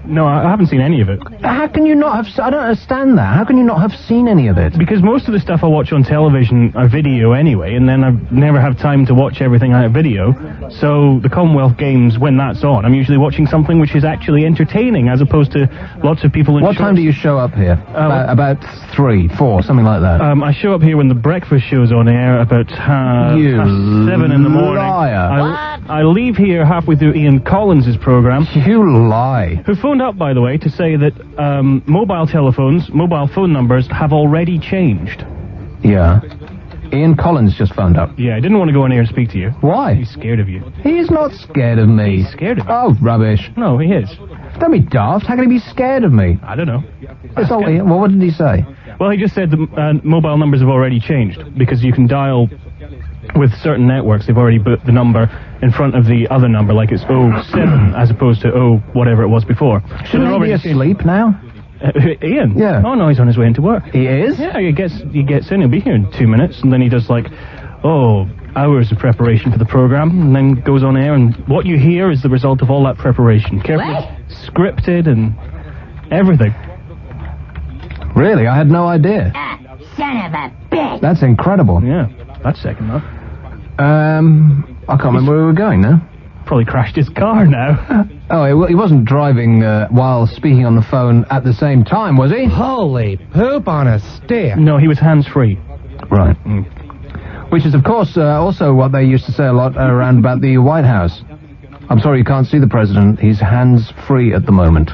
Speaker 4: No, I haven't seen any of it.
Speaker 2: How can you not have... I don't understand that. How can you not have seen any of it?
Speaker 4: Because most of the stuff I watch on television are video anyway, and then I never have time to watch everything out of video. So the Commonwealth Games, when that's on, I'm usually watching something which is actually entertaining, as opposed to lots of people in
Speaker 2: What time do you show up here? About 3, 4, something like that.
Speaker 4: I show up here when the breakfast show's on air, about half 7 in the morning.
Speaker 2: Liar.
Speaker 4: I leave here halfway through Ian Collins' programme.
Speaker 2: You lie.
Speaker 4: Who phoned up, by the way, to say that mobile phone numbers have already changed.
Speaker 2: Yeah. Ian Collins just phoned up.
Speaker 4: Yeah, I didn't want to go on air and speak to you.
Speaker 2: Why?
Speaker 4: He's scared of you.
Speaker 2: He's not scared of me.
Speaker 4: He's scared of you.
Speaker 2: Oh, rubbish.
Speaker 4: No, he is.
Speaker 2: Don't be daft. How can he be scared of me?
Speaker 4: I don't know.
Speaker 2: Well, what did he say?
Speaker 4: Well, he just said the mobile numbers have already changed, because you can dial with certain networks. They've already put the number in front of the other number, like it's 07 as opposed to whatever it was before.
Speaker 2: Shouldn't he be asleep now?
Speaker 4: Ian?
Speaker 2: Yeah.
Speaker 4: Oh no, he's on his way into work.
Speaker 2: He is?
Speaker 4: Yeah, he gets in, he'll be here in 2 minutes, and then he does hours of preparation for the programme, and then goes on air, and what you hear is the result of all that preparation. Carefully scripted and everything.
Speaker 2: Really? I had no idea.
Speaker 15: Son of a bitch!
Speaker 2: That's incredible.
Speaker 4: Yeah, that's second though.
Speaker 2: I can't remember where we were going now.
Speaker 4: Probably crashed his car now.
Speaker 2: Oh, he wasn't driving while speaking on the phone at the same time, was he?
Speaker 21: Holy poop on a stick.
Speaker 4: No, he was hands-free.
Speaker 2: Right. Which is, of course, also what they used to say a lot around about the White House. I'm sorry, you can't see the president. He's hands-free at the moment.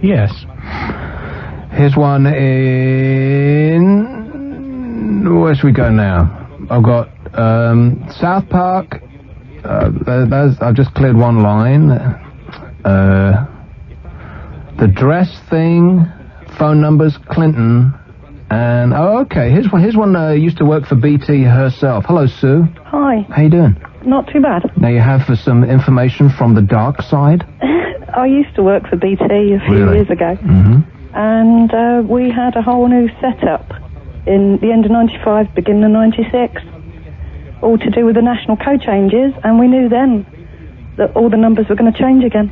Speaker 4: Yes.
Speaker 2: Here's one in... Where should we go now? I've got South Park. I've just cleared one line. The dress thing, phone numbers, Clinton, and okay. Here's one. Used to work for BT herself. Hello, Sue.
Speaker 22: Hi.
Speaker 2: How you doing?
Speaker 22: Not too bad.
Speaker 2: Now you have some information from the dark side.
Speaker 22: I used to work for BT a few years ago, and we had a whole new setup in the end of '95, beginning of '96. All to do with the national code changes, and we knew then that all the numbers were going to change again.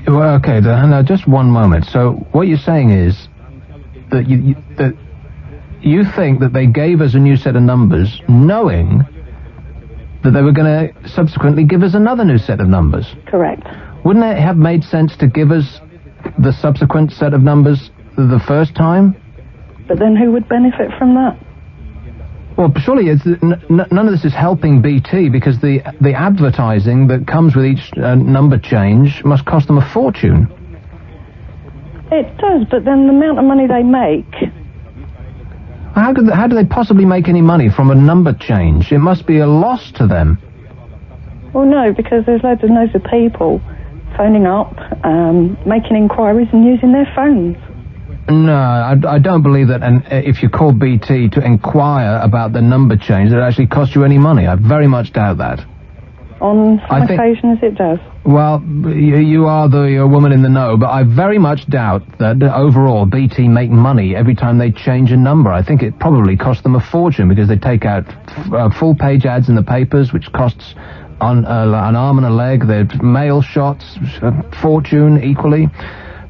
Speaker 2: Well, okay, now just one moment. So what you're saying is that you think that they gave us a new set of numbers, knowing that they were going to subsequently give us another new set of numbers.
Speaker 22: Correct.
Speaker 2: Wouldn't it have made sense to give us the subsequent set of numbers the first time?
Speaker 22: But then who would benefit from that?
Speaker 2: Well, surely none of this is helping BT, because the advertising that comes with each number change must cost them a fortune.
Speaker 22: It does, but then the amount of money they make...
Speaker 2: How do they possibly make any money from a number change? It must be a loss to them.
Speaker 22: Well, no, because there's loads of people phoning up, making inquiries and using their phones.
Speaker 2: No, I don't believe that. And if you call BT to inquire about the number change, that it actually costs you any money. I very much doubt that.
Speaker 22: On some occasions, it does.
Speaker 2: Well, you are the woman in the know, but I very much doubt that overall BT make money every time they change a number. I think it probably costs them a fortune, because they take out full-page ads in the papers, which costs on an arm and a leg. They're mail shots, fortune equally.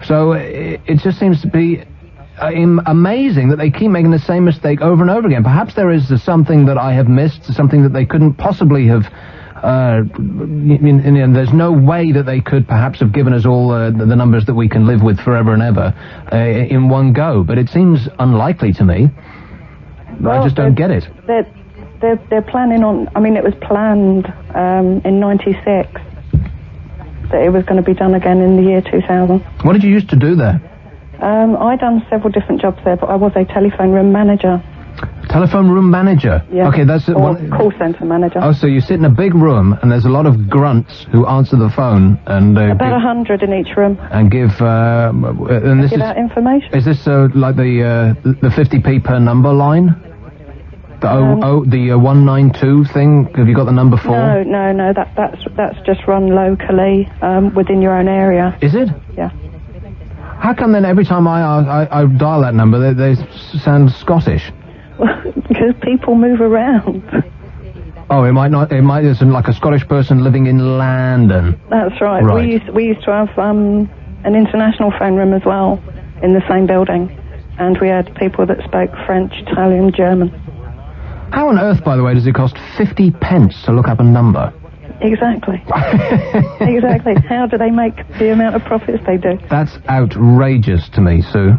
Speaker 2: So it just seems to be amazing that they keep making the same mistake over and over again. Perhaps there is something that I have missed, something that they couldn't possibly have. There's no way that they could perhaps have given us all the numbers that we can live with forever and ever in one go. But it seems unlikely to me. I just don't get it.
Speaker 22: They're planning on. I mean, it was planned in '96 that it was going to be done again in the year 2000.
Speaker 2: What did you used to do there?
Speaker 22: I done several different jobs there, but I was a telephone room manager.
Speaker 2: Telephone room manager?
Speaker 22: Yeah.
Speaker 2: Okay, that's
Speaker 22: or call centre manager.
Speaker 2: Oh, so you sit in a big room and there's a lot of grunts who answer the phone and...
Speaker 22: about 100 in each room.
Speaker 2: And give... and this
Speaker 22: give out information.
Speaker 2: Is this like the 50p per number line? The 192 thing? Have you got the number for?
Speaker 22: No. That's just run locally within your own area.
Speaker 2: Is it?
Speaker 22: Yeah.
Speaker 2: How come then every time I dial that number they sound Scottish?
Speaker 22: Because people move around.
Speaker 2: Oh, it might not. It might. It's like a Scottish person living in London.
Speaker 22: That's right.
Speaker 2: Right.
Speaker 22: We used to have an international phone room as well in the same building, and we had people that spoke French, Italian, German.
Speaker 2: How on earth, by the way, does it cost 50 pence to look up a number?
Speaker 22: Exactly. Exactly. How do they make the amount of profits they do?
Speaker 2: That's outrageous to me, Sue.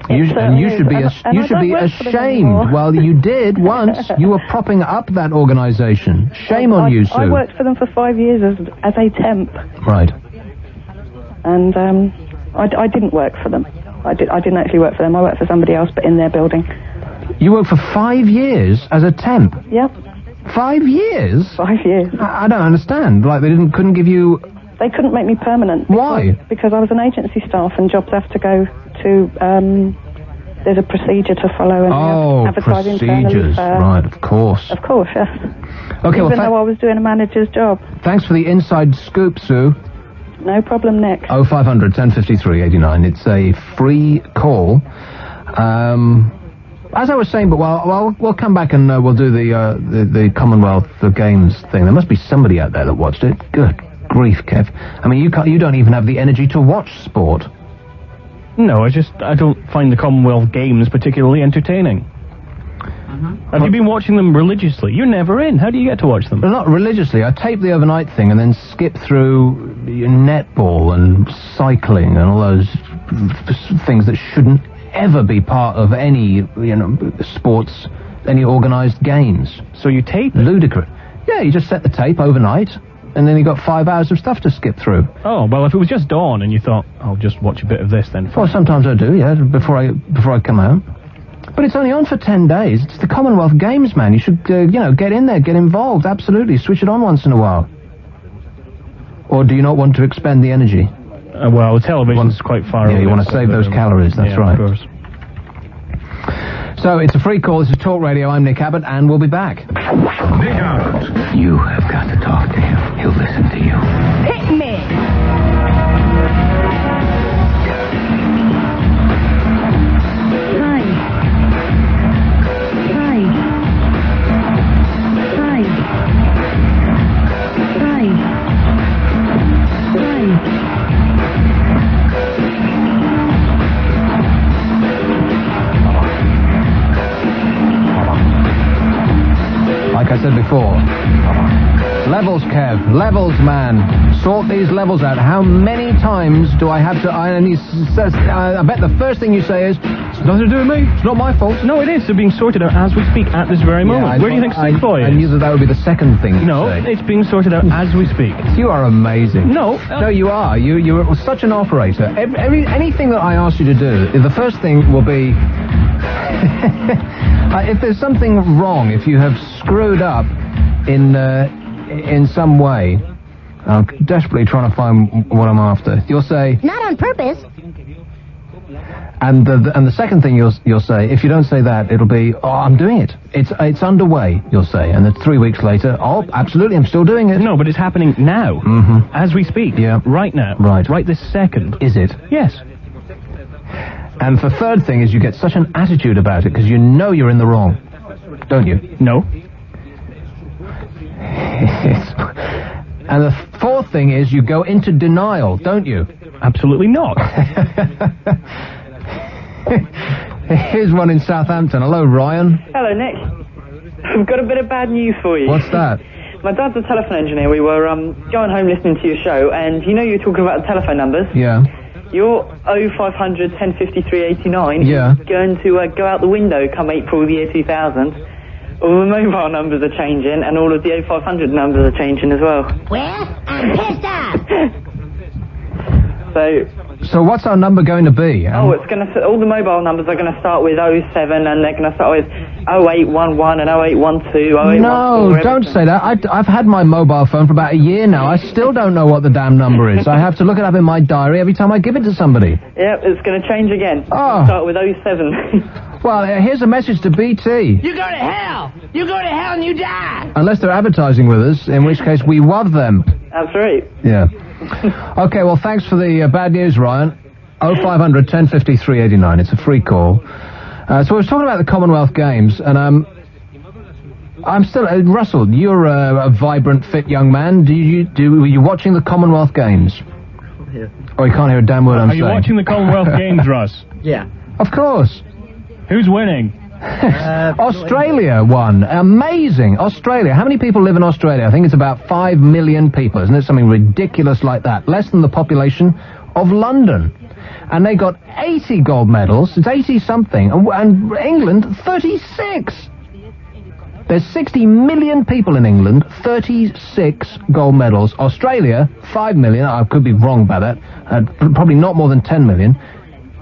Speaker 2: You should be ashamed. Well, you did once. You were propping up that organisation. Shame on you, Sue.
Speaker 22: I worked for them for 5 years as a temp.
Speaker 2: Right.
Speaker 22: And I didn't work for them. I didn't actually work for them. I worked for somebody else, but in their building.
Speaker 2: You worked for 5 years as a temp?
Speaker 22: Yep.
Speaker 2: 5 years?
Speaker 22: 5 years.
Speaker 2: I don't understand. Like they couldn't give you.
Speaker 22: They couldn't make me permanent.
Speaker 2: Why?
Speaker 22: Because I was an agency staff and jobs have to go to, there's a procedure to follow and advertise
Speaker 2: procedures. Right, of course.
Speaker 22: Of course, yes.
Speaker 2: Okay,
Speaker 22: Even though I was doing a manager's job.
Speaker 2: Thanks for the inside scoop, Sue.
Speaker 22: No problem, Nick.
Speaker 2: 0500 1053 89. It's a free call. As I was saying, but we'll come back and we'll do the Commonwealth Games thing. There must be somebody out there that watched it. Good grief, Kev. I mean, you don't even have the energy to watch sport.
Speaker 4: No, I don't find the Commonwealth Games particularly entertaining. Have you been watching them religiously? You're never in. How do you get to watch them?
Speaker 2: Well, not religiously. I tape the overnight thing and then skip through netball and cycling and all those things that shouldn't ever be part of any, sports, any organised games.
Speaker 4: So you tape it?
Speaker 2: Ludicrous. Yeah, you just set the tape overnight, and then you got 5 hours of stuff to skip through.
Speaker 4: Oh, well, if it was just dawn and you thought, I'll just watch a bit of this then.
Speaker 2: Well, sometimes I do, yeah, before I come out. But it's only on for 10 days. It's the Commonwealth Games, man. You should, get in there, get involved, absolutely. Switch it on once in a while. Or do you not want to expend the energy?
Speaker 4: Well, television's quite far away.
Speaker 2: Yeah, you want to save those calories, that's right.
Speaker 4: Of course.
Speaker 2: So, it's a free call. This is Talk Radio. I'm Nick Abbott, and we'll be back.
Speaker 1: Nick Abbott.
Speaker 6: You have got to talk to him. He'll listen to you.
Speaker 15: Hit me!
Speaker 2: Like I said before, levels, Kev, levels, man. Sort these levels out. How many times do I have to... And he says, I bet the first thing you say is, it's nothing to do with me, it's not my fault.
Speaker 4: No, it is. They're being sorted out as we speak at this very moment. Where do you think Sick Boy is?
Speaker 2: I knew that would be the second thing you'd say.
Speaker 4: No, it's being sorted out as we speak.
Speaker 2: You are amazing.
Speaker 4: No.
Speaker 2: No, you are. You're such an operator. Anything that I ask you to do, the first thing will be... if there's something wrong, if you have screwed up in some way, I'm desperately trying to find what I'm after. You'll say,
Speaker 15: Not on purpose.
Speaker 2: and the second thing you'll say, if you don't say that, it'll be, oh, I'm doing it. It's underway. You'll say, and then 3 weeks later, oh, absolutely, I'm still doing it.
Speaker 4: No, but it's happening now, as we speak.
Speaker 2: Yeah,
Speaker 4: right now, right this second.
Speaker 2: Is it?
Speaker 4: Yes.
Speaker 2: And the third thing is you get such an attitude about it because you know you're in the wrong, don't you?
Speaker 4: No.
Speaker 2: And the fourth thing is you go into denial, don't you?
Speaker 4: Absolutely not.
Speaker 2: Here's one in Southampton. Hello, Ryan.
Speaker 3: Hello, Nick. I've got a bit of bad news for you.
Speaker 2: What's that?
Speaker 3: My dad's a telephone engineer. We were going home listening to your show, and you know you were talking about the telephone numbers?
Speaker 2: Yeah.
Speaker 3: Your 0500 1053 89
Speaker 2: Yeah.
Speaker 3: is going to go out the window come April the year 2000. All the mobile numbers are changing, and all of the 0500 numbers are changing as well.
Speaker 15: Well, I'm pissed off.
Speaker 2: So what's our number going to be?
Speaker 3: It's going to... All the mobile numbers are going to start with 07, and they're going to start with 0811 and 0812, 0814...
Speaker 2: No, don't say that. I've had my mobile phone for about a year now. I still don't know what the damn number is. I have to look it up in my diary every time I give it to somebody.
Speaker 3: Yep, it's going to change again.
Speaker 2: Oh.
Speaker 3: Start with 07.
Speaker 2: Well, here's a message to BT.
Speaker 15: You go to hell. You go to hell and you die.
Speaker 2: Unless they're advertising with us, in which case we love them.
Speaker 3: That's right.
Speaker 2: Yeah. Okay, well, thanks for the bad news, Ryan. 0500 1053 89. It's a free call. So we was talking about the Commonwealth Games, and I'm still... Russell, you're a vibrant, fit young man. Were you watching the Commonwealth Games?
Speaker 3: Yeah.
Speaker 2: Oh, you can't hear a damn word I'm saying.
Speaker 4: Are you watching the Commonwealth Games, Russ?
Speaker 3: Yeah.
Speaker 2: Of course.
Speaker 4: Who's winning?
Speaker 2: Australia won. Amazing. Australia. How many people live in Australia? I think it's about 5 million people, isn't it? Something ridiculous like that. Less than the population of London. And they got 80 gold medals. It's 80-something. And England, 36. There's 60 million people in England, 36 gold medals. Australia, 5 million. I could be wrong about that. Probably not more than 10 million.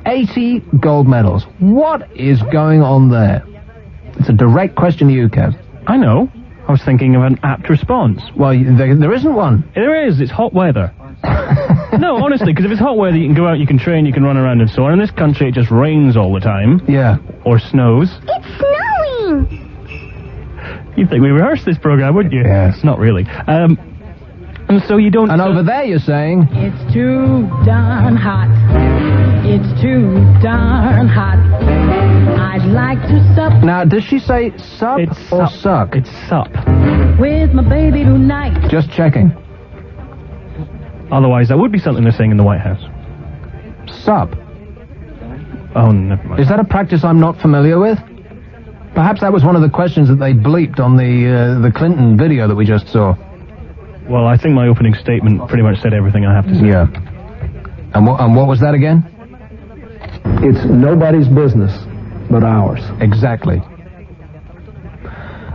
Speaker 2: 80 gold medals. What is going on there? It's a direct question to you, Kev.
Speaker 4: I know. I was thinking of an apt response.
Speaker 2: Well, there isn't one.
Speaker 4: There is. It's hot weather. No, honestly, because if it's hot weather, you can go out, you can train, you can run around and so on. In this country, it just rains all the time.
Speaker 2: Yeah.
Speaker 4: Or snows.
Speaker 15: It's snowing.
Speaker 4: You'd think we rehearsed this program, wouldn't you?
Speaker 2: Yes.
Speaker 4: Not really. And so you don't...
Speaker 2: And over there you're saying...
Speaker 18: It's too darn hot. It's too darn hot. I'd like to sup.
Speaker 2: Now, does she say sup or suck?
Speaker 4: It's sup.
Speaker 18: With my baby tonight.
Speaker 2: Just checking.
Speaker 4: Otherwise, that would be something they're saying in the White House.
Speaker 2: Sup.
Speaker 4: Oh, never mind.
Speaker 2: Is that a practice I'm not familiar with? Perhaps that was one of the questions that they bleeped on the Clinton video that we just saw.
Speaker 4: Well, I think my opening statement pretty much said everything I have to say.
Speaker 2: Yeah. And what was that again?
Speaker 12: It's nobody's business but ours.
Speaker 2: Exactly.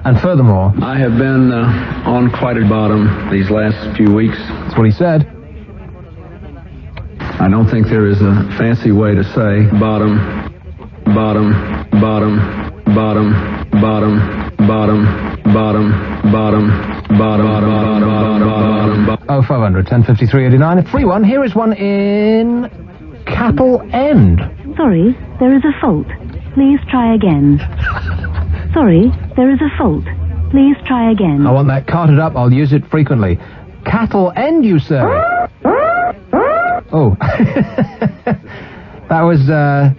Speaker 2: And furthermore...
Speaker 12: I have been on quite a bottom these last few weeks.
Speaker 2: That's what he said.
Speaker 12: I don't think there is a fancy way to say bottom, bottom, bottom, bottom, bottom, bottom, bottom, bottom, bottom, bottom.
Speaker 2: 0500 1053 89. A free one. Here is one in Cattle End.
Speaker 9: Sorry, there is a fault. Please try again. Sorry, there is a fault. Please try again.
Speaker 2: I want that carted up. I'll use it frequently. Cattle End, you say? Oh. That was a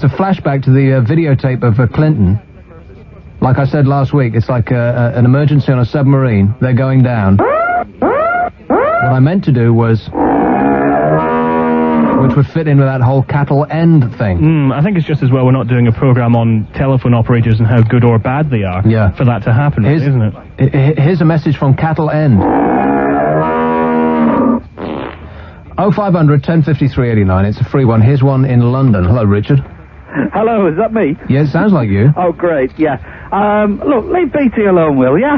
Speaker 2: flashback to the videotape of Clinton. Like I said last week, it's like an emergency on a submarine. They're going down. What I meant to do was... which would fit in with that whole Cattle End thing.
Speaker 4: I think it's just as well we're not doing a program on telephone operators and how good or bad they are for that to happen, isn't it?
Speaker 2: Here's a message from Cattle End. 0500 1053 89. It's a free one. Here's one in London. Hello, Richard.
Speaker 23: Hello, is that me?
Speaker 2: Yeah, it sounds like you.
Speaker 23: Oh, great, yeah. Look, leave BT alone, will ya?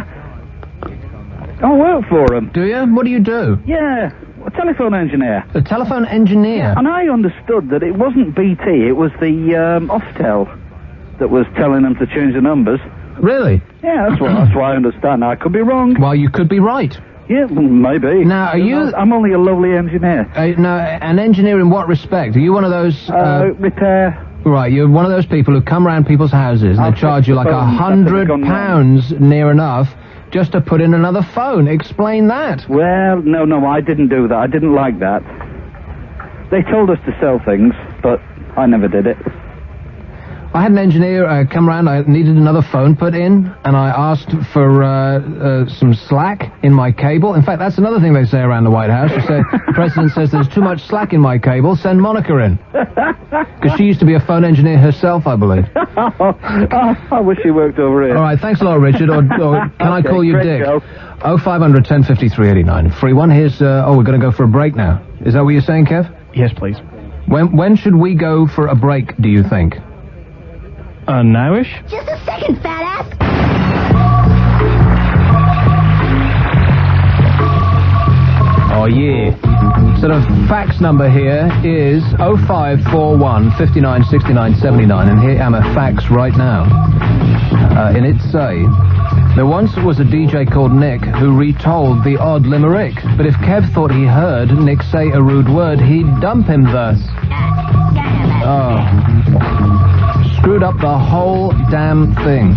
Speaker 23: I work for them.
Speaker 2: Do you? What do you do?
Speaker 23: Yeah, a telephone engineer.
Speaker 2: A telephone engineer?
Speaker 23: And I understood that it wasn't BT, it was the Oftel that was telling them to change the numbers.
Speaker 2: Really?
Speaker 23: Yeah, that's what I understand. I could be wrong.
Speaker 2: Well, you could be right.
Speaker 23: Yeah, maybe.
Speaker 2: Now, are you...
Speaker 23: I'm only a lovely engineer.
Speaker 2: Now, an engineer in what respect? Are you one of those...
Speaker 23: repair...
Speaker 2: Right, you're one of those people who come round people's houses and they charge you like £100 near enough just to put in another phone. Explain that.
Speaker 23: Well, no, I didn't do that. I didn't like that. They told us to sell things, but I never did it.
Speaker 2: I had an engineer come round. I needed another phone put in, and I asked for some slack in my cable. In fact, that's another thing they say around the White House. They say, the president says there's too much slack in my cable. Send Monica in, because she used to be a phone engineer herself, I believe.
Speaker 23: I wish she worked over here.
Speaker 2: All right, thanks a lot, Richard. Or can I call you Dick?
Speaker 23: Joe.
Speaker 2: 0500 1053 89. Free one. Here's. We're going to go for a break now. Is that what you're saying, Kev?
Speaker 4: Yes, please.
Speaker 2: When should we go for a break, do you think?
Speaker 4: Nowish?
Speaker 7: Just a second, fat ass.
Speaker 2: Oh, yeah. So the fax number here is 0541 59 69 79, and here am a fax right now. In it say, there once was a DJ called Nick who retold the odd limerick, but if Kev thought he heard Nick say a rude word, he'd dump him thus. Oh. Screwed up the whole damn thing,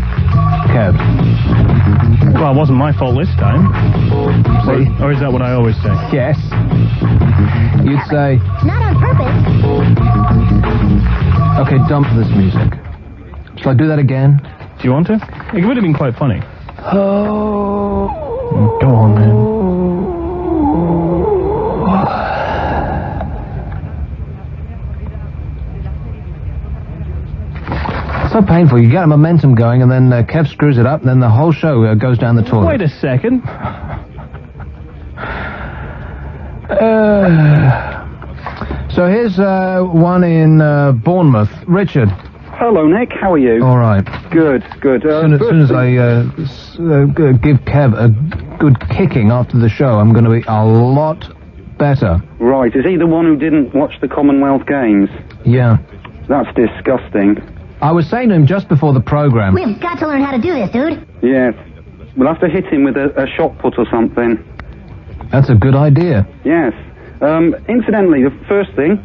Speaker 2: Kev.
Speaker 4: Well, it wasn't my fault this time.
Speaker 2: See?
Speaker 4: Or is that what I always say?
Speaker 2: Yes. You'd say...
Speaker 7: Not on purpose.
Speaker 2: Okay, dump this music. Shall I do that again?
Speaker 4: Do you want to? It would have been quite funny.
Speaker 2: Oh. Go on, man. So painful. You get a momentum going, and then Kev screws it up, and then the whole show goes down the toilet.
Speaker 4: Wait a second.
Speaker 2: So here's one in Bournemouth. Richard.
Speaker 23: Hello, Nick. How are you?
Speaker 2: All right.
Speaker 23: Good, good.
Speaker 2: As soon as I give Kev a good kicking after the show, I'm going to be a lot better.
Speaker 23: Right. Is he the one who didn't watch the Commonwealth Games?
Speaker 2: Yeah.
Speaker 23: That's disgusting.
Speaker 2: I was saying to him just before the program.
Speaker 7: We've got to learn how to do this, dude.
Speaker 23: Yes. We'll have to hit him with a shot put or something.
Speaker 2: That's a good idea.
Speaker 23: Yes. Incidentally, the first thing,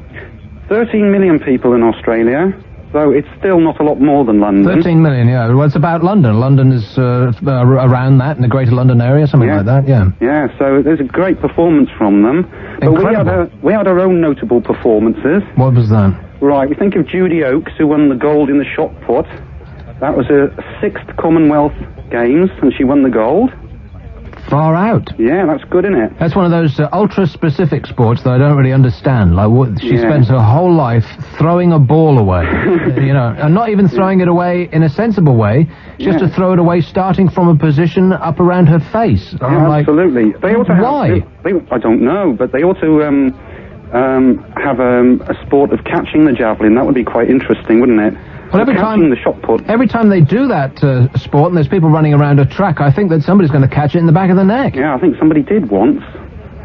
Speaker 23: 13 million people in Australia, so it's still not a lot more than London.
Speaker 2: 13 million, yeah. Well, it's about London. London is around that, in the Greater London area, something like that, yeah.
Speaker 23: Yeah, so there's a great performance from them. But we had our own notable performances.
Speaker 2: What was that?
Speaker 23: Right, we think of Judy Oakes, who won the gold in the shot put. That was her 6th Commonwealth Games, and she won the gold.
Speaker 2: Far out.
Speaker 23: Yeah, that's good, isn't it?
Speaker 2: That's one of those ultra-specific sports that I don't really understand. Like, she spends her whole life throwing a ball away, and not even throwing it away in a sensible way, just to throw it away starting from a position up around her face.
Speaker 23: Yeah, absolutely. They ought to have...
Speaker 2: Why?
Speaker 23: I don't know, but they ought to have a sport of catching the javelin. That would be quite interesting, wouldn't it?
Speaker 2: Well, every time they do that sport and there's people running around a track, I think that somebody's going to catch it in the back of the neck.
Speaker 23: Yeah, I think somebody did once.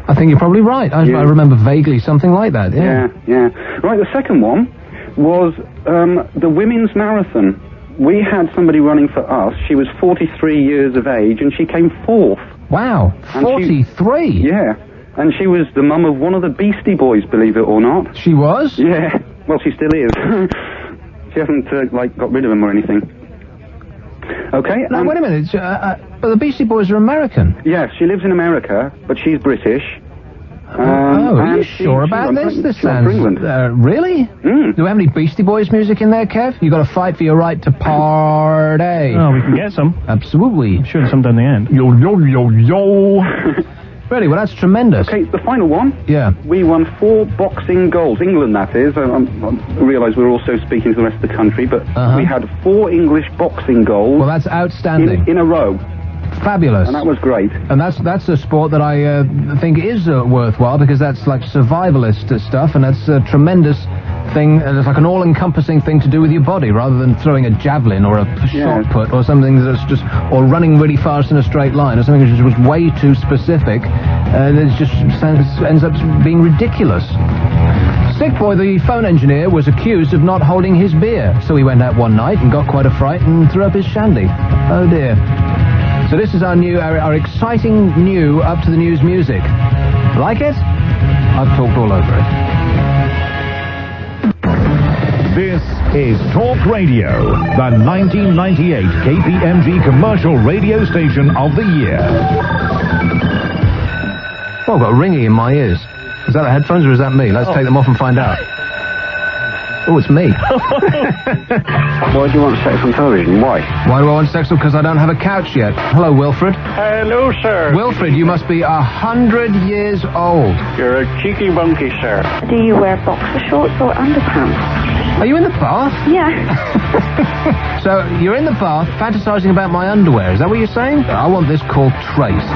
Speaker 2: I think you're probably right. I remember vaguely something like that,
Speaker 23: yeah. Right, the second one was the women's marathon. We had somebody running for us. She was 43 years of age, and she came 4th.
Speaker 2: Wow, 43?
Speaker 23: Yeah, and she was the mum of one of the Beastie Boys, believe it or not.
Speaker 2: She was?
Speaker 23: Yeah, well, she still is. She hasn't, got rid of him or anything. Okay.
Speaker 2: Now, wait a minute. But the Beastie Boys are American.
Speaker 23: Yes, she lives in America, but she's British.
Speaker 2: Are you sure about this? This sounds... really?
Speaker 23: Mm.
Speaker 2: Do we have any Beastie Boys music in there, Kev? You've got to fight for your right to party.
Speaker 4: Oh, we can get some.
Speaker 2: Absolutely.
Speaker 4: I'm sure there's some down the end.
Speaker 2: Yo, yo, yo, yo. Really? Well, that's tremendous.
Speaker 23: Okay, the final one.
Speaker 2: Yeah.
Speaker 23: We won 4 boxing golds. England, that is. I realise we're also speaking to the rest of the country, but we had 4 English boxing golds.
Speaker 2: Well, that's outstanding.
Speaker 23: In a row.
Speaker 2: Fabulous.
Speaker 23: And that was great.
Speaker 2: And that's a sport that I think is worthwhile, because that's like survivalist stuff, and that's a tremendous thing. It's like an all-encompassing thing to do with your body, rather than throwing a javelin or a shot put or something that's just, or running really fast in a straight line, or something which was way too specific, and it just ends up being ridiculous. Sick Boy, the phone engineer, was accused of not holding his beer, so he went out one night and got quite a fright and threw up his shandy. Oh dear. So this is our exciting new up-to-the-news music. Like it? I've talked all over it.
Speaker 1: This is Talk Radio, the 1998 KPMG commercial radio station of the year.
Speaker 2: Oh, I've got a ringing in my ears. Is that the headphones or is that me? Let's take them off and find out. Oh, it's me.
Speaker 23: Why do you want sex on television? Why?
Speaker 2: Why do I want sex? Because I don't have a couch yet. Hello, Wilfred.
Speaker 8: Hello, sir.
Speaker 2: Wilfred, you must be 100 years old.
Speaker 8: You're a cheeky monkey, sir.
Speaker 14: Do you wear boxer shorts or underpants?
Speaker 2: Are you in the bath?
Speaker 14: Yeah.
Speaker 2: So, you're in the bath fantasizing about my underwear. Is that what you're saying? I want this called traced.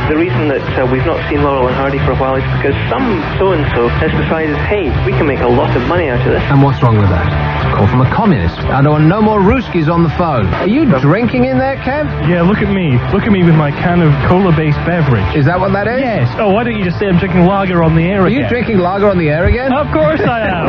Speaker 10: The reason that we've not seen Laurel and Hardy for a while is because some so-and-so has decided, hey, we can make a lot of money out of this.
Speaker 2: And what's wrong with that? It's a call from a communist. I don't want no more Ruskies on the phone. Are you drinking in there, Kev?
Speaker 4: Yeah, look at me. Look at me with my can of cola-based beverage.
Speaker 2: Is that what that is?
Speaker 4: Yes. Oh, why don't you just say I'm drinking lager on the air
Speaker 2: Are
Speaker 4: again?
Speaker 2: you drinking lager on the air again?
Speaker 4: Of course I am.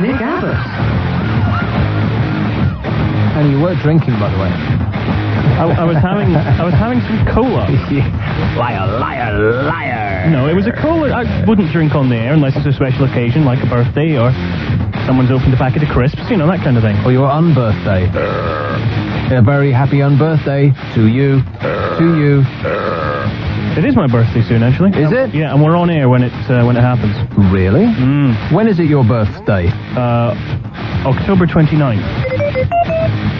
Speaker 2: Nick Abbot. And you were drinking, by the way.
Speaker 4: I was having some cola.
Speaker 2: Liar, liar, liar.
Speaker 4: No, it was a cola. I wouldn't drink on the air unless it's a special occasion, like a birthday or someone's opened a packet of crisps, you know, that kind of thing.
Speaker 2: Or your unbirthday. A very happy unbirthday to you. To you.
Speaker 4: It is my birthday soon, actually.
Speaker 2: Is it?
Speaker 4: Yeah, and we're on air when it happens.
Speaker 2: Really? When is it your birthday?
Speaker 4: October 29th.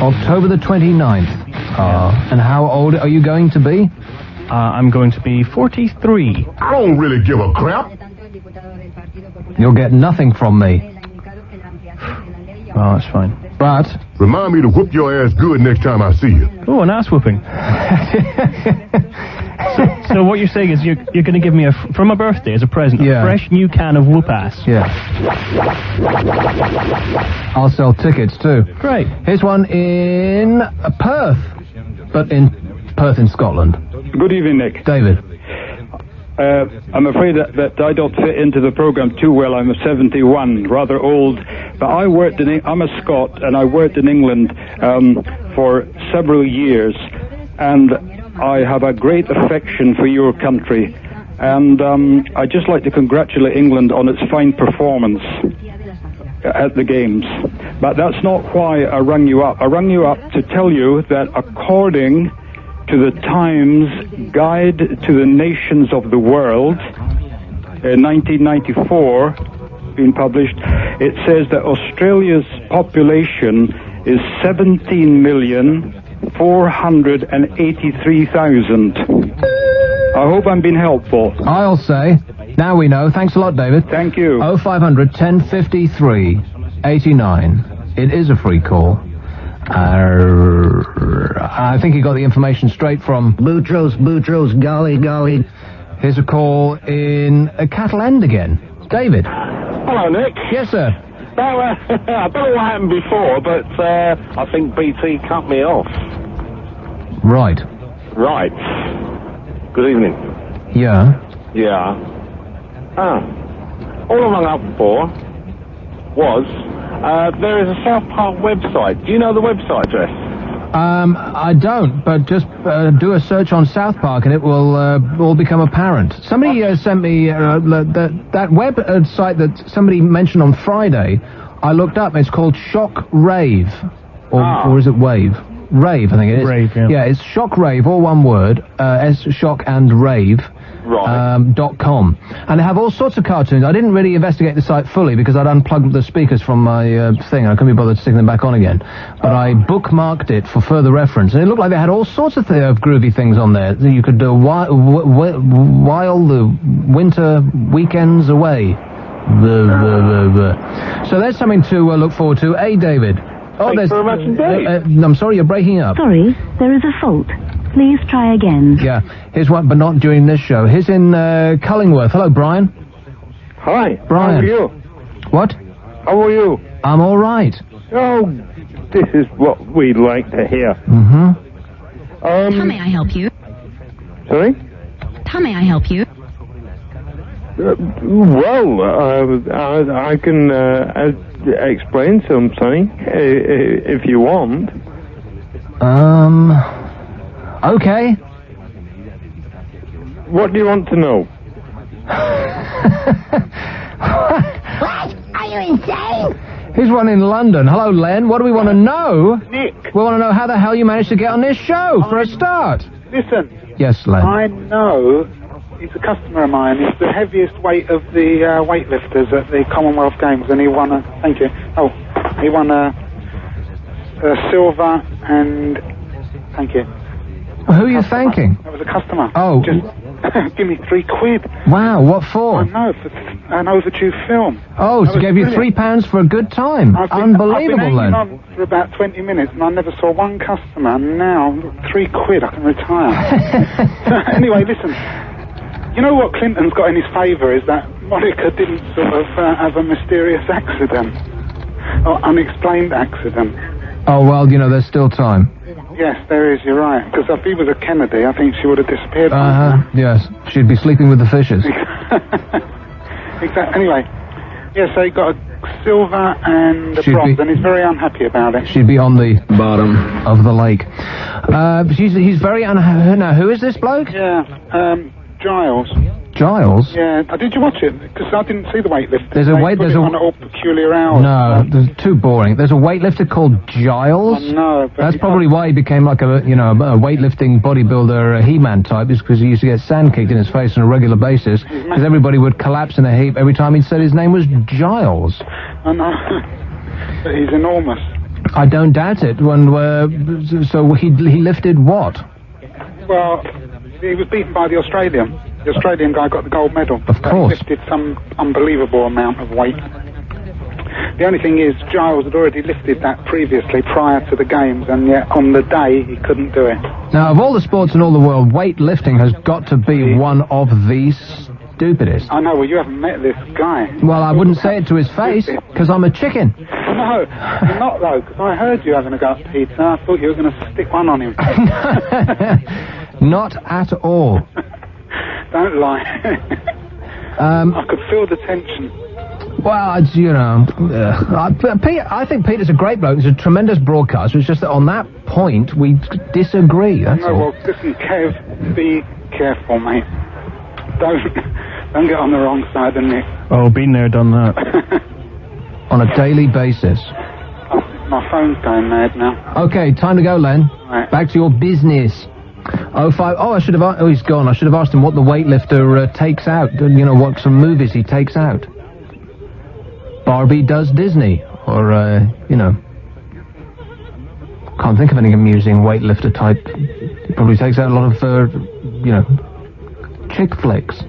Speaker 2: October the 29th. And how old are you going to be?
Speaker 4: I'm going to be 43.
Speaker 1: I don't really give a crap.
Speaker 2: You'll get nothing from me.
Speaker 4: Oh, that's fine.
Speaker 2: But...
Speaker 1: Remind me to whoop your ass good next time I see you.
Speaker 4: Oh, an ass whooping. So what you're saying is you're going to give me for my birthday as a present, a fresh new can of whoop ass.
Speaker 2: Yeah. I'll sell tickets too.
Speaker 4: Great.
Speaker 2: Here's one in Perth, but in Perth in Scotland.
Speaker 23: Good evening, Nick.
Speaker 2: David.
Speaker 23: I'm afraid that I don't fit into the program too well. I'm 71, rather old. But I'm a Scot, and I worked in England for several years, and I have a great affection for your country. And I'd just like to congratulate England on its fine performance at the Games. But that's not why I rang you up. I rang you up to tell you that according to the Times Guide to the Nations of the World, in 1994, being published, it says that Australia's population is 17,483,000. I hope I'm being helpful.
Speaker 2: I'll say. Now we know. Thanks a lot, David.
Speaker 23: Thank you.
Speaker 2: 0500 1053 89. It is a free call. I think he got the information straight from...
Speaker 6: Boutros, golly, golly.
Speaker 2: Here's a call in Cattle End again. David.
Speaker 8: Hello, Nick.
Speaker 2: Yes, sir.
Speaker 8: Now, I don't know what happened before, but I think BT cut me off.
Speaker 2: Right.
Speaker 8: Right. Good evening.
Speaker 2: Yeah.
Speaker 8: Yeah. All I rung up for was... there is a South Park website. Do you know the website address?
Speaker 2: I don't, but just do a search on South Park and it will all become apparent. Somebody sent me that web site that somebody mentioned on Friday. I looked up. It's called Shock Rave. Or is it Wave? Rave, I think it is.
Speaker 4: Rave, yeah.
Speaker 2: Yeah, it's Shock Rave, all one word. Shock and Rave.
Speaker 8: Right.
Speaker 2: .com. And they have all sorts of cartoons. I didn't really investigate the site fully because I'd unplugged the speakers from my thing. I couldn't be bothered sticking them back on again. But I bookmarked it for further reference. And it looked like they had all sorts of groovy things on there. You could do while the winter weekends away. So there's something to look forward to. Hey, David.
Speaker 8: Thanks very much indeed.
Speaker 2: I'm sorry, you're breaking up.
Speaker 9: Sorry, there is a fault. Please try again.
Speaker 2: Yeah, here's one, but not during this show. Here's in Cullingworth. Hello, Brian.
Speaker 23: Hi.
Speaker 2: Brian.
Speaker 23: How are you?
Speaker 2: What?
Speaker 8: How are you?
Speaker 2: I'm all right.
Speaker 8: Oh, this is what we'd like to hear.
Speaker 2: Mm-hmm.
Speaker 11: How may I help you?
Speaker 8: Sorry?
Speaker 11: How may I help you?
Speaker 8: I can explain something if you want.
Speaker 2: Okay.
Speaker 8: What do you want to know?
Speaker 7: What? Are you insane?
Speaker 2: Here's one in London. Hello, Len. What do we want to know?
Speaker 17: Nick.
Speaker 2: We want to know how the hell you managed to get on this show, for a start.
Speaker 17: Listen.
Speaker 2: Yes, Len.
Speaker 17: I know he's a customer of mine. He's the heaviest weight of the weightlifters at the Commonwealth Games, and he won a... Thank you. Oh, he won a silver and... Thank you.
Speaker 2: Who are you thanking?
Speaker 17: That was a customer.
Speaker 2: Oh.
Speaker 17: Just give me £3.
Speaker 2: Wow, what for?
Speaker 17: I know, for an overdue film.
Speaker 2: Oh, so gave you £3 for a good time. Unbelievable,
Speaker 17: I've been
Speaker 2: Len.
Speaker 17: hanging on for about 20 minutes, and I never saw one customer, and now, £3, I can retire. Anyway, listen. You know what Clinton's got in his favour is that Monica didn't sort of have a mysterious accident. Or unexplained accident.
Speaker 2: Oh, well, you know, there's still time.
Speaker 17: Yes, there is, you're right. Because if he was a Kennedy, I think she would have disappeared.
Speaker 2: Yes. She'd be sleeping with the fishes.
Speaker 17: Exactly. Anyway, yeah, so he got a silver and a bronze, and he's very unhappy about it.
Speaker 2: She'd be on the bottom of the lake. He's very unhappy. Now, who is this bloke?
Speaker 17: Yeah, Giles.
Speaker 2: Giles?
Speaker 17: Yeah, did you watch it? Because I didn't see the weightlifter.
Speaker 2: There's a
Speaker 17: on at all peculiar hours.
Speaker 2: No, there's too boring. There's a weightlifter called Giles.
Speaker 17: No, but
Speaker 2: that's probably why he became like a weightlifting bodybuilder, He-Man type, is because he used to get sand kicked in his face on a regular basis. Because everybody would collapse in a heap every time he said his name was Giles.
Speaker 17: I know, but he's enormous.
Speaker 2: I don't doubt it. So he lifted what?
Speaker 17: Well, he was beaten by the Australian. The Australian guy got the gold medal.
Speaker 2: Of course.
Speaker 17: He lifted some unbelievable amount of weight. The only thing is, Giles had already lifted that previously prior to the games, and yet on the day he couldn't do it.
Speaker 2: Now, of all the sports in all the world, weightlifting has got to be one of the stupidest.
Speaker 17: I know, well, you haven't met this guy.
Speaker 2: Well, I wouldn't say it to his face, because I'm a chicken.
Speaker 17: No, you're not, though, because I heard you having a go at Peter. I thought you were going to stick one on him.
Speaker 2: Not at all.
Speaker 17: Don't lie. I could feel the tension.
Speaker 2: Well, I think Peter's a great bloke. He's a tremendous broadcaster. It's just that on that point, we disagree, that's all.
Speaker 17: Well, listen, Kev, be careful, mate. Don't get on the wrong side of Nick.
Speaker 4: Oh, been there, done that.
Speaker 2: On a daily basis.
Speaker 17: My phone's going mad now.
Speaker 2: Okay, time to go, Len.
Speaker 17: Right.
Speaker 2: Back to your business. He's gone. I should have asked him what the weightlifter takes out. What some movies he takes out. Barbie does Disney. Or, can't think of any amusing weightlifter type. He probably takes out a lot of, chick flicks.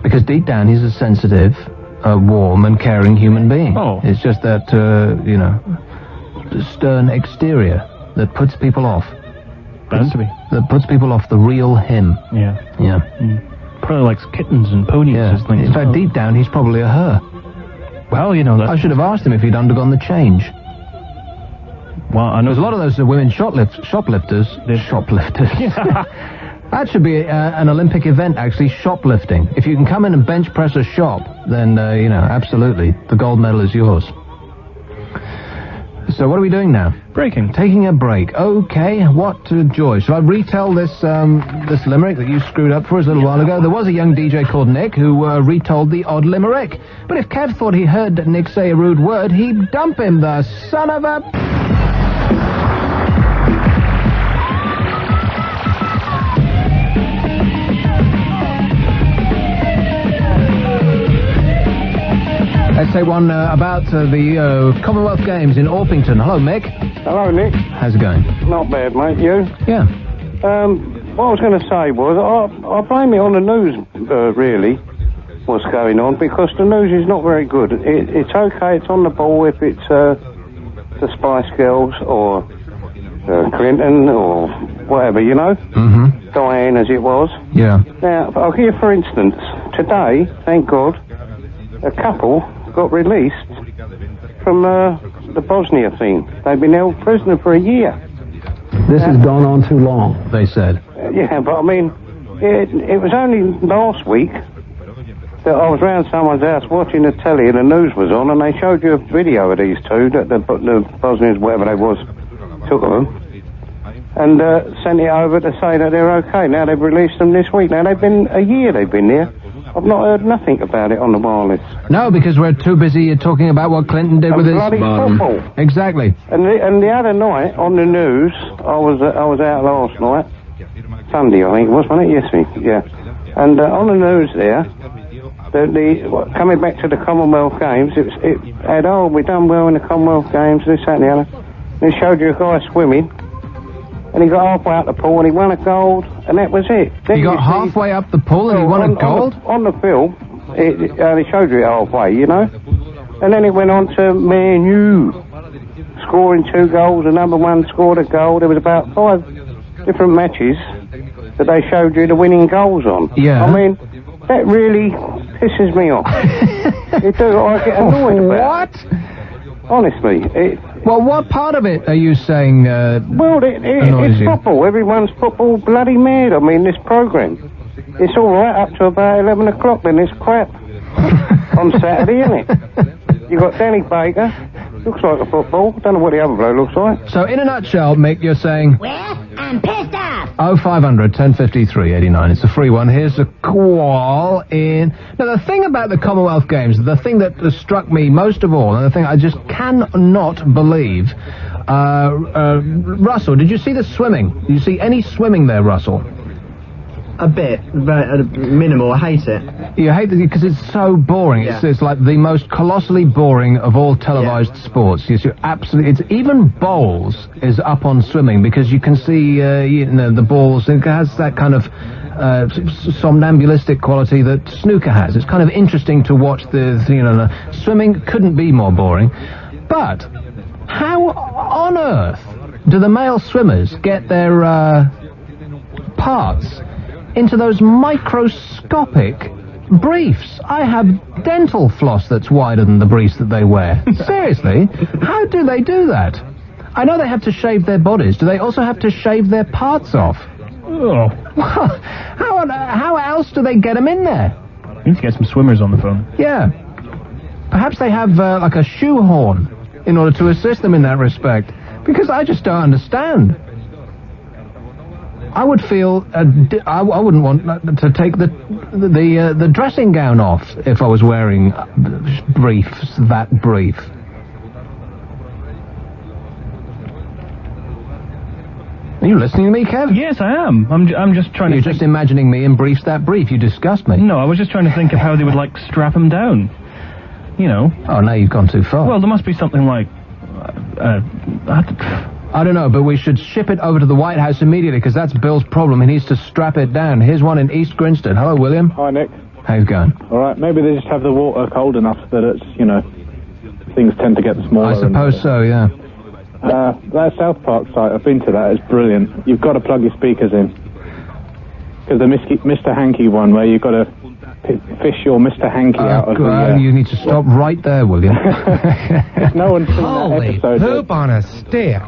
Speaker 2: Because deep down he's a sensitive, warm and caring human being.
Speaker 4: Oh.
Speaker 2: It's just that, the stern exterior that puts people off. That puts people off the real him.
Speaker 4: Yeah.
Speaker 2: Yeah.
Speaker 4: Probably likes kittens and ponies and things.
Speaker 2: In fact, deep down, he's probably a her.
Speaker 4: Well,
Speaker 2: I should have asked him if he'd undergone the change.
Speaker 4: Well, I know
Speaker 2: there's a lot of those women shoplifters. Shoplifters. Yeah. That should be an Olympic event, actually, shoplifting. If you can come in and bench press a shop, then, absolutely, the gold medal is yours. So what are we doing now?
Speaker 4: Breaking.
Speaker 2: Taking a break. Okay, what joy. Shall I retell this this limerick that you screwed up for us a little while ago? There was a young DJ called Nick who retold the odd limerick. But if Kev thought he heard Nick say a rude word, he'd dump him, the son of a... Let's take one about the Commonwealth Games in Orpington. Hello, Mick.
Speaker 13: Hello, Nick.
Speaker 2: How's it going?
Speaker 13: Not bad, mate. You?
Speaker 2: Yeah.
Speaker 13: What I was going to say was, I blame it on the news, really, what's going on, because the news is not very good. It's okay, it's on the ball if it's the Spice Girls or Clinton or whatever,
Speaker 2: Mm-hmm.
Speaker 13: Diane, as it was.
Speaker 2: Yeah.
Speaker 13: Now, I'll give you, for instance, today, thank God, a couple got released from the Bosnia thing. They've been held prisoner for a year.
Speaker 12: This has gone on too long, they said.
Speaker 13: Yeah, but I mean, it was only last week that I was round someone's house watching the telly and the news was on, and they showed you a video of these two that the Bosnians, whatever they was, took of them, and sent it over to say that they're okay. Now they've released them this week. Now they've been a year. They've been there. I've not heard nothing about it on the wireless.
Speaker 2: No, because we're too busy talking about what Clinton did with his
Speaker 13: bloody football.
Speaker 2: Exactly.
Speaker 13: And the other night on the news, I was out last night, Sunday I think it was, wasn't it? Yes, yeah. And on the news there, coming back to the Commonwealth Games, it had, we done well in the Commonwealth Games, this, that and the other. And it showed you a guy swimming, and he got halfway up the pool and he won a gold, and that was it. Then
Speaker 2: he got halfway up the pool and he won a gold?
Speaker 13: On the film, they showed you it halfway, you know. And then it went on to Man U, scoring 2 goals, and number 1 scored a goal. There was about 5 different matches that they showed you the winning goals on.
Speaker 2: Yeah.
Speaker 13: I mean, that really pisses me off. You do, I get annoyed about it. Honestly.
Speaker 2: Well, what part of it are you saying
Speaker 13: well, it's football. Everyone's football bloody mad. I mean, this programme. It's all right up to about 11 o'clock, then it's crap. On Saturday, isn't it? You got Danny Baker. Looks like a football. Don't know what the other bloke looks like.
Speaker 2: So, in a nutshell, Mick, you're saying...
Speaker 7: Well, I'm pissed off.
Speaker 2: 0500 1053 89. It's a free one. Here's a call in... Now, the thing about the Commonwealth Games, the thing that struck me most of all, and the thing I just cannot believe... Russell, did you see the swimming? Did you see any swimming there, Russell?
Speaker 5: A bit, but minimal. I hate it.
Speaker 2: You hate it because it's so boring.
Speaker 5: Yeah.
Speaker 2: It's like the most colossally boring of all televised sports. Yes, you're absolutely. It's even bowls is up on swimming because you can see the balls. It has that kind of somnambulistic quality that snooker has. It's kind of interesting to watch the swimming. Couldn't be more boring. But how on earth do the male swimmers get their parts into those microscopic briefs? I have dental floss that's wider than the briefs that they wear. Seriously? How do they do that? I know they have to shave their bodies. Do they also have to shave their parts off?
Speaker 4: Oh.
Speaker 2: How else do they get them in there?
Speaker 4: We need to get some swimmers on the phone.
Speaker 2: Yeah. Perhaps they have like a shoehorn in order to assist them in that respect. Because I just don't understand. I would feel I wouldn't want to take the dressing gown off if I was wearing briefs that brief. Are you listening to me, Kev?
Speaker 4: Yes, I am. I'm just trying
Speaker 2: You're just imagining me in briefs that brief. You disgust me.
Speaker 4: No, I was just trying to think of how they would strap them down. You know.
Speaker 2: Oh, now you've gone too far.
Speaker 4: Well, there must be something like.
Speaker 2: I don't know, but we should ship it over to the White House immediately, because that's Bill's problem. He needs to strap it down. Here's one in East Grinstead. Hello, William.
Speaker 23: Hi, Nick.
Speaker 2: How's it going?
Speaker 23: All right, maybe they just have the water cold enough that it's, things tend to get smaller.
Speaker 2: I suppose so, yeah.
Speaker 23: That South Park site, I've been to that, it's brilliant. You've got to plug your speakers in. Because the Mr. Hanky one, where you've got to fish your Mr. Hanky out of the...
Speaker 2: you need to stop right there, William.
Speaker 23: If no one's seen that episode...
Speaker 21: poop on a stick.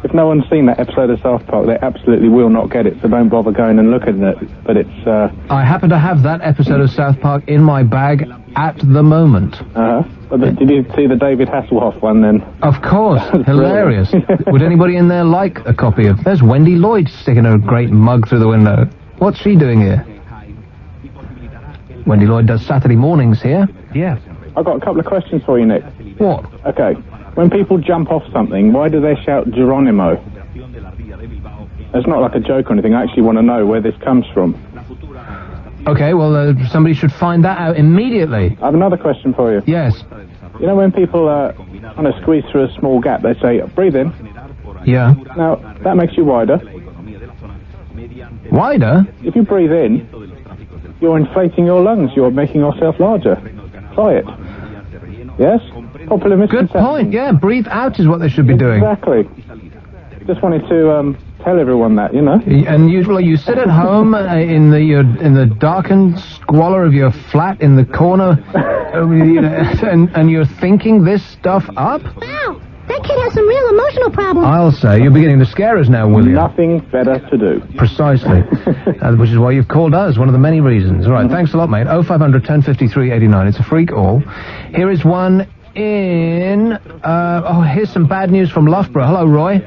Speaker 23: If no one's seen that episode of South Park, they absolutely will not get it, so don't bother going and looking at it. But it's...
Speaker 2: I happen to have that episode of South Park in my bag at the moment.
Speaker 23: But did you see the David Hasselhoff one, then?
Speaker 2: Of course. Hilarious. Would anybody in there like a copy of... There's Wendy Lloyd sticking her great mug through the window. What's she doing here? Wendy Lloyd does Saturday mornings here.
Speaker 4: Yeah.
Speaker 23: I've got a couple of questions for you, Nick.
Speaker 2: What?
Speaker 23: Okay. When people jump off something, why do they shout Geronimo? It's not like a joke or anything. I actually want to know where this comes from.
Speaker 2: Okay, well, somebody should find that out immediately.
Speaker 23: I have another question for you.
Speaker 2: Yes.
Speaker 23: You know when people kind of squeeze through a small gap, they say, breathe in.
Speaker 2: Yeah.
Speaker 23: Now, that makes you wider.
Speaker 2: Wider?
Speaker 23: If you breathe in, you're inflating your lungs. You're making yourself larger. Try it. Yes? Popular misconception.
Speaker 2: Good point, yeah. Breathe out is what they should be doing.
Speaker 23: Exactly. Just wanted to
Speaker 8: tell everyone that, you know.
Speaker 2: And usually you sit at home in the darkened squalor of your flat in the corner, and you're thinking this stuff up?
Speaker 7: Wow, that kid has some real emotional problems.
Speaker 2: I'll say, you're beginning to scare us now, William.
Speaker 8: Nothing better to do.
Speaker 2: Precisely. Which is why you've called us, one of the many reasons. All right, thanks a lot, mate. 0500 1053 89. It's a free call. Here is one in... here's some bad news from Loughborough. Hello, Roy.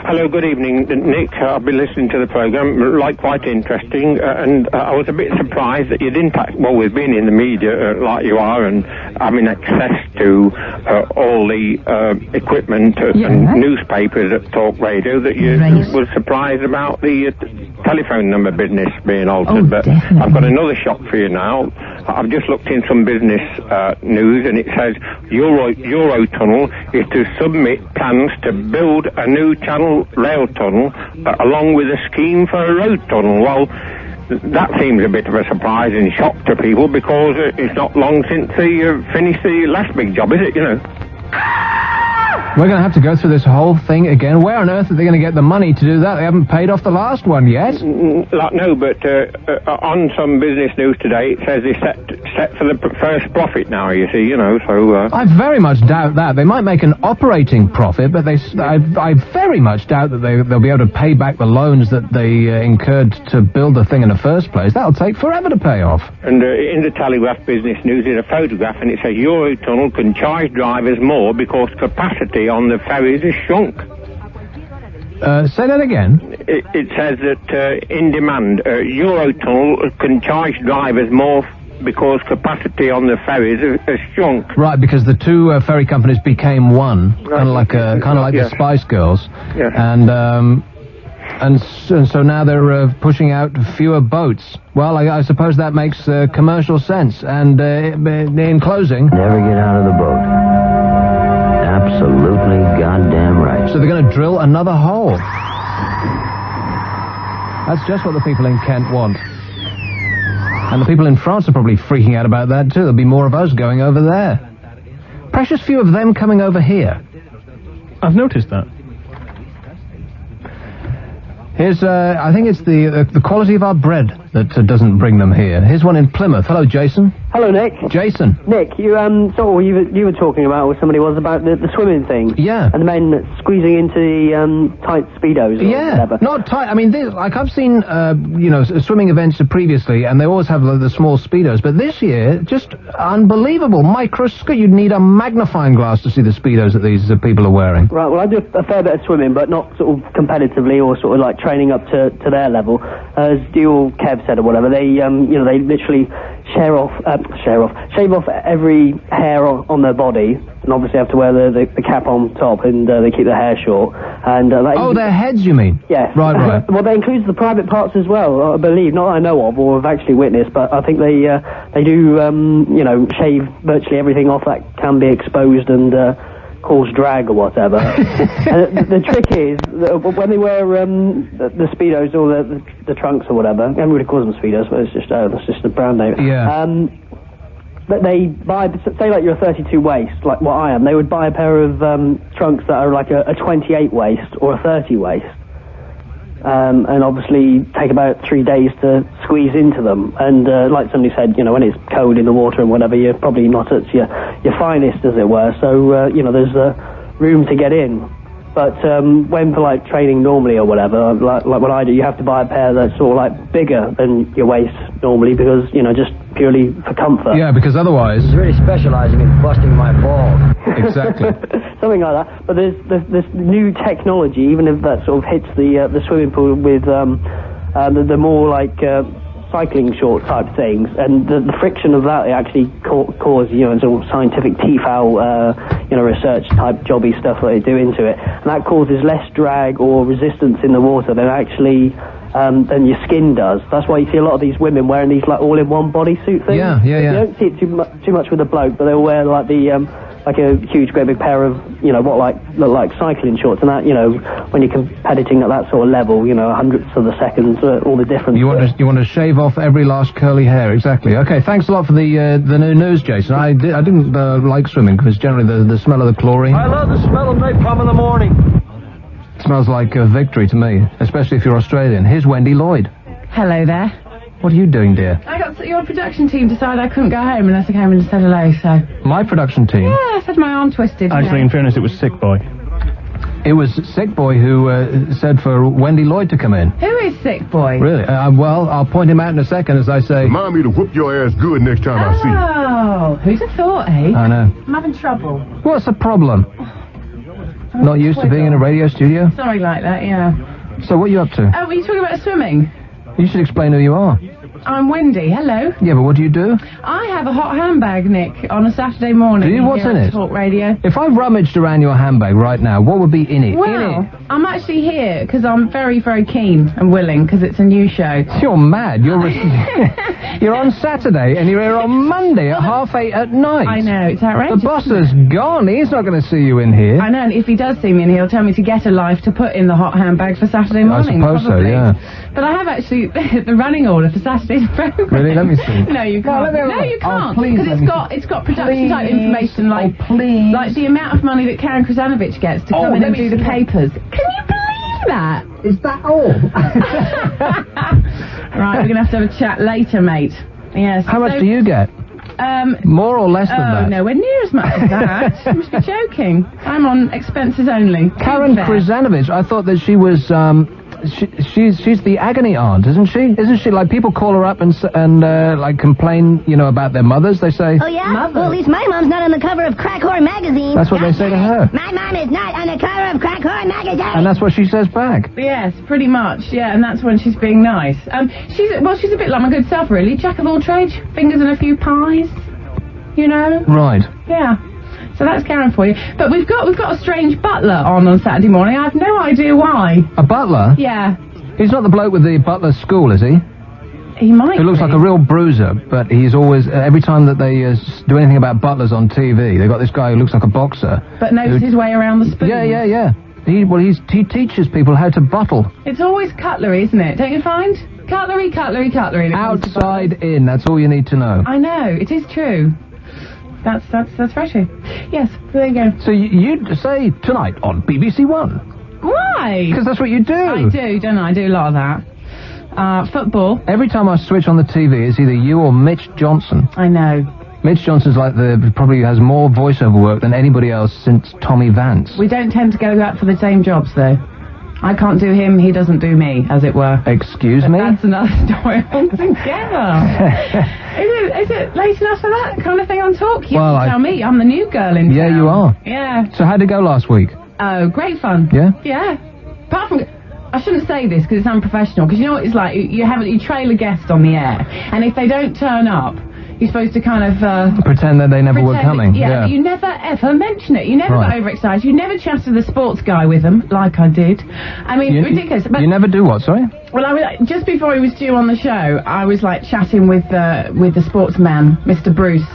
Speaker 16: Hello, good evening, Nick. I've been listening to the programme, quite interesting, and I was a bit surprised that you didn't... Well, we've been in the media like you are, and having access to all the equipment and newspapers at Talk Radio, that you was surprised about the telephone number business being altered. But definitely. I've got another shock for you now. I've just looked in some business news, and it says Eurotunnel is to submit plans to build a new rail tunnel along with a scheme for a road tunnel. Well, that seems a bit of a surprise and shock to people, because it's not long since they finished the last big job, is it, you know?
Speaker 2: We're going to have to go through this whole thing again. Where on earth are they going to get the money to do that? They haven't paid off the last one yet.
Speaker 16: No, but on some business news today, it says they're set for the first profit now, you see, you know, so...
Speaker 2: I very much doubt that. They might make an operating profit, but I very much doubt that they'll be able to pay back the loans that they incurred to build the thing in the first place. That'll take forever to pay off.
Speaker 16: And in the Telegraph business news is a photograph, and it says Eurotunnel can charge drivers more because capacity on the ferries is shrunk.
Speaker 2: Say that again.
Speaker 16: It says that in demand, Eurotunnel can charge drivers more because capacity on the ferries has shrunk.
Speaker 2: Right, because the two ferry companies became one, kind of like the Spice Girls.
Speaker 16: Yeah.
Speaker 2: And so now they're pushing out fewer boats. Well, I suppose that makes commercial sense. And in closing...
Speaker 19: Never get out of the boat. Absolutely goddamn right.
Speaker 2: So they're going to drill another hole. That's just what the people in Kent want. And the people in France are probably freaking out about that too. There'll be more of us going over there. Precious few of them coming over here.
Speaker 4: I've noticed that.
Speaker 2: Here's, I think it's the quality of our bread that doesn't bring them here. Here's one in Plymouth. Hello, Jason.
Speaker 20: Hello, Nick.
Speaker 2: Jason.
Speaker 20: Nick, you were talking about, or somebody was, about the swimming thing.
Speaker 2: Yeah.
Speaker 20: And the men squeezing into the tight Speedos or whatever.
Speaker 2: Not tight. I mean, I've seen, swimming events previously, and they always have the small Speedos. But this year, just unbelievable. Microscope. You'd need a magnifying glass to see the Speedos that these people are wearing.
Speaker 20: Right, well, I do a fair bit of swimming, but not sort of competitively or sort of like training up to their level. As Dual Kev said or whatever, they literally shave off every hair on their body, and obviously have to wear the cap on top, and they keep their hair short. And
Speaker 2: their heads, you mean?
Speaker 20: Yes.
Speaker 2: Right.
Speaker 20: Well, that includes the private parts as well, I believe. Not that I know of or have actually witnessed, but I think they do shave virtually everything off that can be exposed and cause drag or whatever. And the trick is that when they wear the Speedos or the trunks or whatever, everybody calls them Speedos, but that's just a brand name.
Speaker 2: Yeah.
Speaker 20: But they buy, say like you're a 32 waist, like what I am, they would buy a pair of trunks that are like a 28 waist or a 30 waist. And obviously take about 3 days to squeeze into them. And like somebody said, when it's cold in the water and whatever, you're probably not at your finest, as it were. So, there's room to get in. But when for like training normally or whatever, like what I do, you have to buy a pair that's sort of like bigger than your waist normally, because just purely for comfort.
Speaker 2: Yeah, because otherwise...
Speaker 19: He's really specializing in busting my balls.
Speaker 2: Exactly.
Speaker 20: Something like that. But there's new technology, even if that sort of hits the swimming pool with the more like cycling short type things, and the friction of that actually cause sort of scientific TFOW research type jobby stuff that they do into it, and that causes less drag or resistance in the water than actually than your skin does. That's why you see a lot of these women wearing these like all-in-one bodysuit things.
Speaker 2: Yeah.
Speaker 20: You don't see it too much with a bloke, but they'll wear like the like a huge, great big pair of look like cycling shorts, and that when you're competing at that sort of level, hundredths of a second, all the difference.
Speaker 2: You want to shave off every last curly hair, exactly. Okay, thanks a lot for the new news, Jason. I didn't like swimming because generally the smell of the chlorine.
Speaker 19: I love the smell of napalm in the morning.
Speaker 2: Smells like victory to me, especially if you're Australian. Here's Wendy Lloyd.
Speaker 3: Hello there.
Speaker 2: What are you doing, dear?
Speaker 3: I got your production team decided I couldn't go home unless I came in and said hello, so...
Speaker 2: My production team?
Speaker 3: Yeah, I had my arm twisted.
Speaker 4: Actually, in fairness, it was Sick Boy.
Speaker 2: It was Sick Boy who said for Wendy Lloyd to come in.
Speaker 3: Who is Sick Boy?
Speaker 2: Really? Well, I'll point him out in a second as I say...
Speaker 15: Remind me to whoop your ass good next time I see you.
Speaker 3: Oh, who'd have thought, eh?
Speaker 2: I know.
Speaker 3: I'm having trouble.
Speaker 2: What's the problem? Not used to being in a radio studio?
Speaker 3: Something like that, yeah.
Speaker 2: So what are you up to?
Speaker 3: Oh, were you talking about swimming?
Speaker 2: You should explain who you are.
Speaker 3: I'm Wendy, hello.
Speaker 2: Yeah, but what do you do?
Speaker 3: I have a hot handbag, Nick, on a Saturday morning.
Speaker 2: Do you? What's
Speaker 3: here
Speaker 2: in
Speaker 3: at
Speaker 2: it?
Speaker 3: Talk Radio.
Speaker 2: If I rummaged around your handbag right now, what would be in it?
Speaker 3: Well, I'm actually here because I'm very, very keen and willing because it's a new show.
Speaker 2: You're mad. You're on Saturday and you're here on Monday at 8:30 at night.
Speaker 3: I know, it's outrageous.
Speaker 2: The boss has gone. He's not going to see you in here.
Speaker 3: I know, and if he does see me in here, he'll tell me to get a life to put in the hot handbag for Saturday morning.
Speaker 2: I suppose
Speaker 3: probably.
Speaker 2: so, yeah.
Speaker 3: But I have actually the running order for Saturday's program.
Speaker 2: Really? Let me see.
Speaker 3: No, you can't. No, you can't.
Speaker 2: Please,
Speaker 3: because it's got production type information like like the amount of money that Karen Krasanovich gets to come in and do the papers. Can you believe that?
Speaker 6: Is that all?
Speaker 3: Right, we're gonna have to have a chat later, mate. Yes.
Speaker 2: How much do you get? More or less than that?
Speaker 3: Oh, nowhere near as much as that. You must be joking. I'm on expenses only.
Speaker 2: Karen Krasanovich, I thought that she was, she's the agony aunt, isn't she? Isn't she, like, people call her up and like, complain, you know, about their mothers, they say?
Speaker 7: Oh, yeah? Well, at least my mom's not on the cover of Crack Whore magazine.
Speaker 2: That's what they say to her.
Speaker 7: My mom is not on the cover of Crack Whore magazine.
Speaker 2: And that's what she says back.
Speaker 3: Yes, pretty much, yeah, and that's when she's being nice. She's a bit like my good self, really. Jack of all trades, fingers in a few pies, you know?
Speaker 2: Right.
Speaker 3: Yeah. So that's Karen for you. But we've got a strange butler on Saturday morning. I have no idea why.
Speaker 2: A butler?
Speaker 3: Yeah.
Speaker 2: He's not the bloke with the butler's school, is he?
Speaker 3: He might
Speaker 2: He looks
Speaker 3: be.
Speaker 2: like a real bruiser, but he's always, every time that they do anything about butlers on TV, they've got this guy who looks like a boxer.
Speaker 3: But knows his way around the spoon.
Speaker 2: Yeah. He teaches people how to bottle.
Speaker 3: It's always cutlery, isn't it? Don't you find? Cutlery.
Speaker 2: Outside in, that's all you need to know.
Speaker 3: I know, it is true. That's very true. Yes, there you go.
Speaker 2: So you'd say tonight on BBC One?
Speaker 3: Why?
Speaker 2: Because that's what you do.
Speaker 3: I do, don't I? I do a lot of that. Football.
Speaker 2: Every time I switch on the TV, it's either you or Mitch Johnson.
Speaker 3: I know.
Speaker 2: Mitch Johnson's like probably has more voiceover work than anybody else since Tommy Vance.
Speaker 3: We don't tend to go out for the same jobs, though. I can't do him, he doesn't do me, as it were.
Speaker 2: Excuse
Speaker 3: But
Speaker 2: me?
Speaker 3: that's another story altogether. Is it late enough for that kind of thing on talk? You have to tell me, I'm the new girl in town.
Speaker 2: Yeah, you are.
Speaker 3: Yeah.
Speaker 2: So how'd it go last week?
Speaker 3: Oh, great fun.
Speaker 2: Yeah?
Speaker 3: Yeah. Apart from... I shouldn't say this because it's unprofessional, because you know what it's like? You trail a guest on the air, and if they don't turn up, you're supposed to kind of...
Speaker 2: pretend that they never were coming.
Speaker 3: Yeah, but you never ever mention it. You never got overexcited. You never chatted to the sports guy with them, like I did. I mean, ridiculous. But
Speaker 2: you never do what, sorry?
Speaker 3: Well, just before he was due on the show, I was like chatting with the sportsman, Mr. Bruce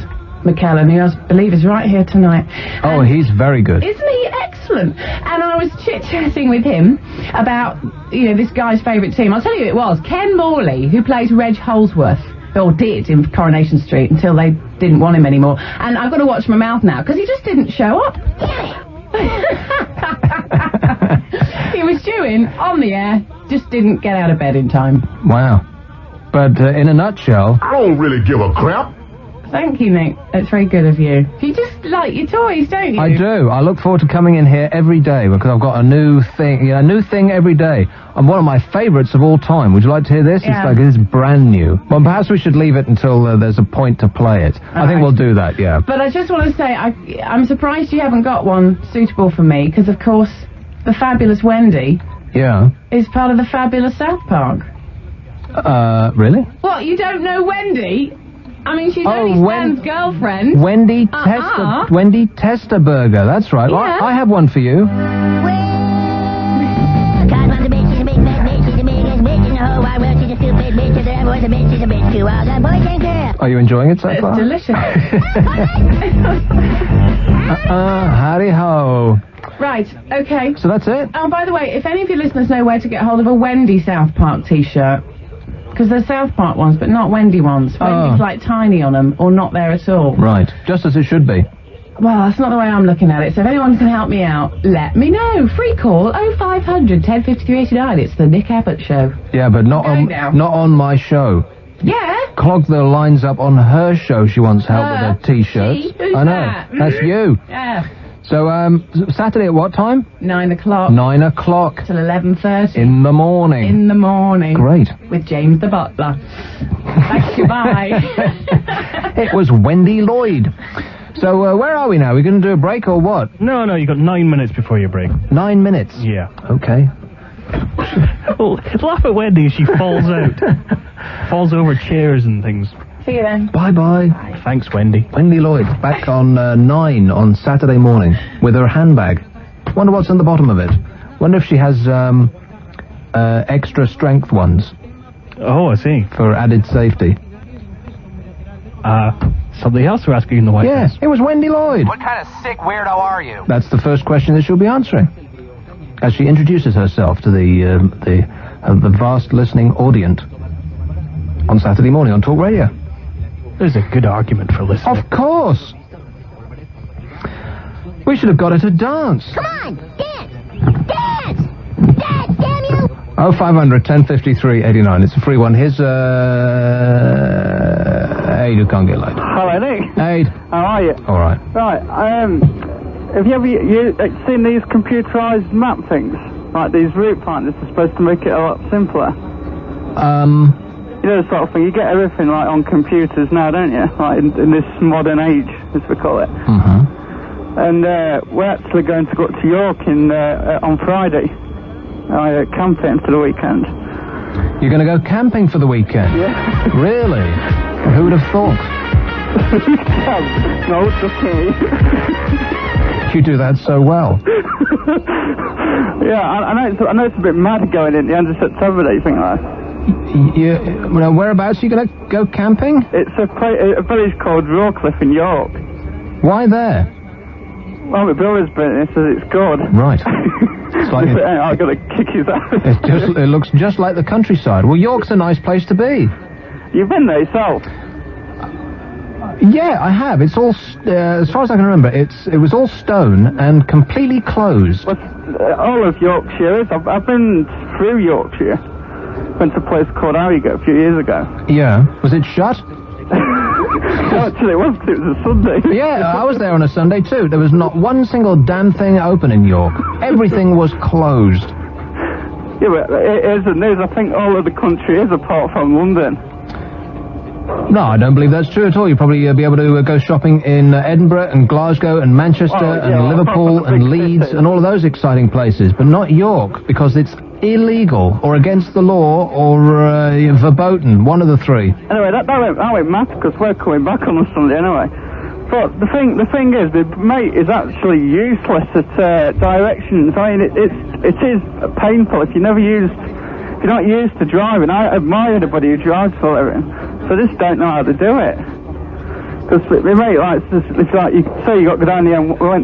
Speaker 3: McKellen, who I believe is right here tonight.
Speaker 2: Oh, he's very good.
Speaker 3: Isn't he excellent? And I was chit-chatting with him about, this guy's favourite team. I'll tell you who it was. Ken Morley, who plays Reg Holsworth. Or did in Coronation Street until they didn't want him anymore. And I've got to watch my mouth now because he just didn't show up. He was due in on the air, just didn't get out of bed in time.
Speaker 2: Wow. But in a nutshell...
Speaker 15: I don't really give a crap.
Speaker 3: Thank you, Nick. That's very good of you. You just like your toys, don't you?
Speaker 2: I do. I look forward to coming in here every day because I've got a new thing every day. And one of my favourites of all time. Would you like to hear this?
Speaker 3: Yeah.
Speaker 2: It's brand new. Well, perhaps we should leave it until there's a point to play it. I think we'll do that, yeah.
Speaker 3: But I just want to say, I'm surprised you haven't got one suitable for me because, of course, the fabulous Wendy is part of the fabulous South Park.
Speaker 2: Really?
Speaker 3: What, you don't know Wendy? I mean, she's only Stan's girlfriend.
Speaker 2: Wendy Testerberger, that's right.
Speaker 3: Yeah.
Speaker 2: Well, I have one for you. Are you enjoying it so far?
Speaker 3: It's delicious.
Speaker 2: Howdy ho.
Speaker 3: Right, okay.
Speaker 2: So that's it?
Speaker 3: Oh, by the way, if any of your listeners know where to get hold of a Wendy South Park t-shirt, because there's South Park ones, but not Wendy ones. Wendy's like tiny on them, or not there at all.
Speaker 2: Right, just as it should be.
Speaker 3: Well, that's not the way I'm looking at it. So if anyone can help me out, let me know. Free call 0500 1053 89. It's the Nick Abbott Show.
Speaker 2: Yeah, but not on my show.
Speaker 3: Yeah.
Speaker 2: Clog the lines up on her show. She wants help with her T-shirts.
Speaker 3: She? Who's
Speaker 2: I know.
Speaker 3: that?
Speaker 2: That's you.
Speaker 3: Yeah.
Speaker 2: So, Saturday at what time?
Speaker 3: 9 o'clock.
Speaker 2: 9 o'clock.
Speaker 3: Till 11:30.
Speaker 2: In the morning.
Speaker 3: In the morning.
Speaker 2: Great.
Speaker 3: With James the Butler. Thank you, bye.
Speaker 2: It was Wendy Lloyd. So, where are we now? We going to do a break or what?
Speaker 4: No, you got 9 minutes before your break.
Speaker 2: 9 minutes?
Speaker 4: Yeah.
Speaker 2: Okay.
Speaker 4: Well, laugh at Wendy as she falls out. Falls over chairs and things.
Speaker 3: See you then.
Speaker 2: Bye-bye.
Speaker 4: Thanks, Wendy.
Speaker 2: Wendy Lloyd, back on 9 on Saturday morning with her handbag. Wonder what's in the bottom of it. Wonder if she has extra strength ones.
Speaker 4: Oh, I see.
Speaker 2: For added safety.
Speaker 4: Something else we're asking in the White House.
Speaker 2: Yeah, it was Wendy Lloyd.
Speaker 14: What kind of sick weirdo are you?
Speaker 2: That's the first question that she'll be answering. As she introduces herself to the vast listening audience on Saturday morning on Talk Radio.
Speaker 4: There's a good argument for listening.
Speaker 2: Of course. We should have got her to dance.
Speaker 7: Come on, dance! Dance! Dance, damn you!
Speaker 2: 0500 1053 89. It's a free one. Here's Aid who can't get laid.
Speaker 18: Hello, Nick.
Speaker 2: Aid.
Speaker 18: How are you?
Speaker 2: All right.
Speaker 18: Right, have you ever seen these computerized map things? Like these route finders are supposed to make it a lot simpler. You know the sort of thing, you get everything like on computers now, don't you? Like in this modern age, as we call it.
Speaker 2: Mm-hmm.
Speaker 18: And we're actually going to go to York on Friday. Camping for the weekend.
Speaker 2: You're going to go camping for the weekend?
Speaker 18: Yeah.
Speaker 2: Really? Who would have thought?
Speaker 18: No, it's okay.
Speaker 2: You do that so well.
Speaker 18: Yeah, I know it's a bit mad going in the end of September, don't you think that?
Speaker 2: Whereabouts are you going to go camping?
Speaker 18: It's a village called Rawcliffe in York.
Speaker 2: Why there?
Speaker 18: Well, my brother's been and he says it's good.
Speaker 2: Right. It's like
Speaker 18: I've got to kick his ass.
Speaker 2: it looks just like the countryside. Well, York's a nice place to be.
Speaker 18: You've been there yourself?
Speaker 2: Yeah, I have. It's all, as far as I can remember, it was all stone and completely closed.
Speaker 18: Well, all of Yorkshire is. I've been through Yorkshire. Went to a place called Harrogate a few years ago.
Speaker 2: Yeah. Was it shut?
Speaker 18: Actually, it was a Sunday.
Speaker 2: Yeah, I was there on a Sunday too. There was not one single damn thing open in York. Everything was closed.
Speaker 18: Yeah, but it isn't news. I think all of the country is apart from London.
Speaker 2: No, I don't believe that's true at all. You'll probably be able to go shopping in Edinburgh and Glasgow and Manchester and Liverpool and Leeds and all of those exciting places, but not York, because it's illegal or against the law or verboten, one of the three.
Speaker 18: Anyway, that won't matter because we're coming back on a Sunday anyway. But the thing is, the mate is actually useless at directions. I mean, it is painful if you're not used to driving. I admire anybody who drives for a living. So I just don't know how to do it. Because my mate, it's like you say you got to go down the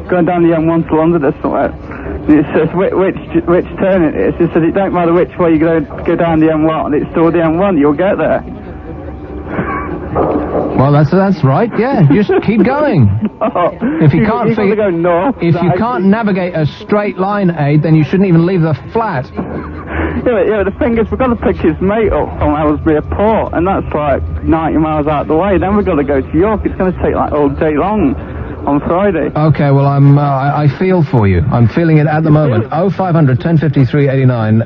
Speaker 18: going down the M1 to London or something. And it says which turn it is. It says it don't matter which way you go down the M1. It's still the M1. You'll get there.
Speaker 2: Well, that's right. Yeah, just keep going. If you can't figure,
Speaker 18: go north,
Speaker 2: if you can't navigate a straight line, Aid, then you shouldn't even leave the flat.
Speaker 18: Yeah, the thing is, we've got to pick his mate up from Ellesmere Port, and that's like 90 miles out the way. Then we've got to go to York. It's going to take like all day long on Friday.
Speaker 2: Okay, well, I feel for you. I'm feeling it at the moment. 0500 1053 89.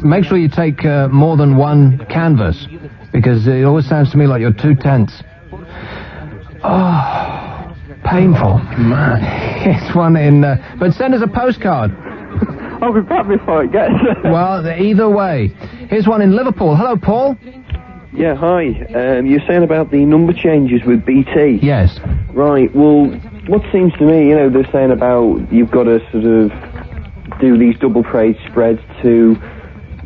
Speaker 2: Make sure you take more than one canvas, because it always sounds to me like you're too tense. Oh, painful. Man. It's one in... but send us a postcard.
Speaker 18: I'll be back before it gets there.
Speaker 2: Well, either way. Here's one in Liverpool. Hello, Paul.
Speaker 22: Yeah, hi. You're saying about the number changes with BT?
Speaker 2: Yes.
Speaker 22: Right, well, what seems to me, they're saying about you've got to sort of do these double trade spreads to,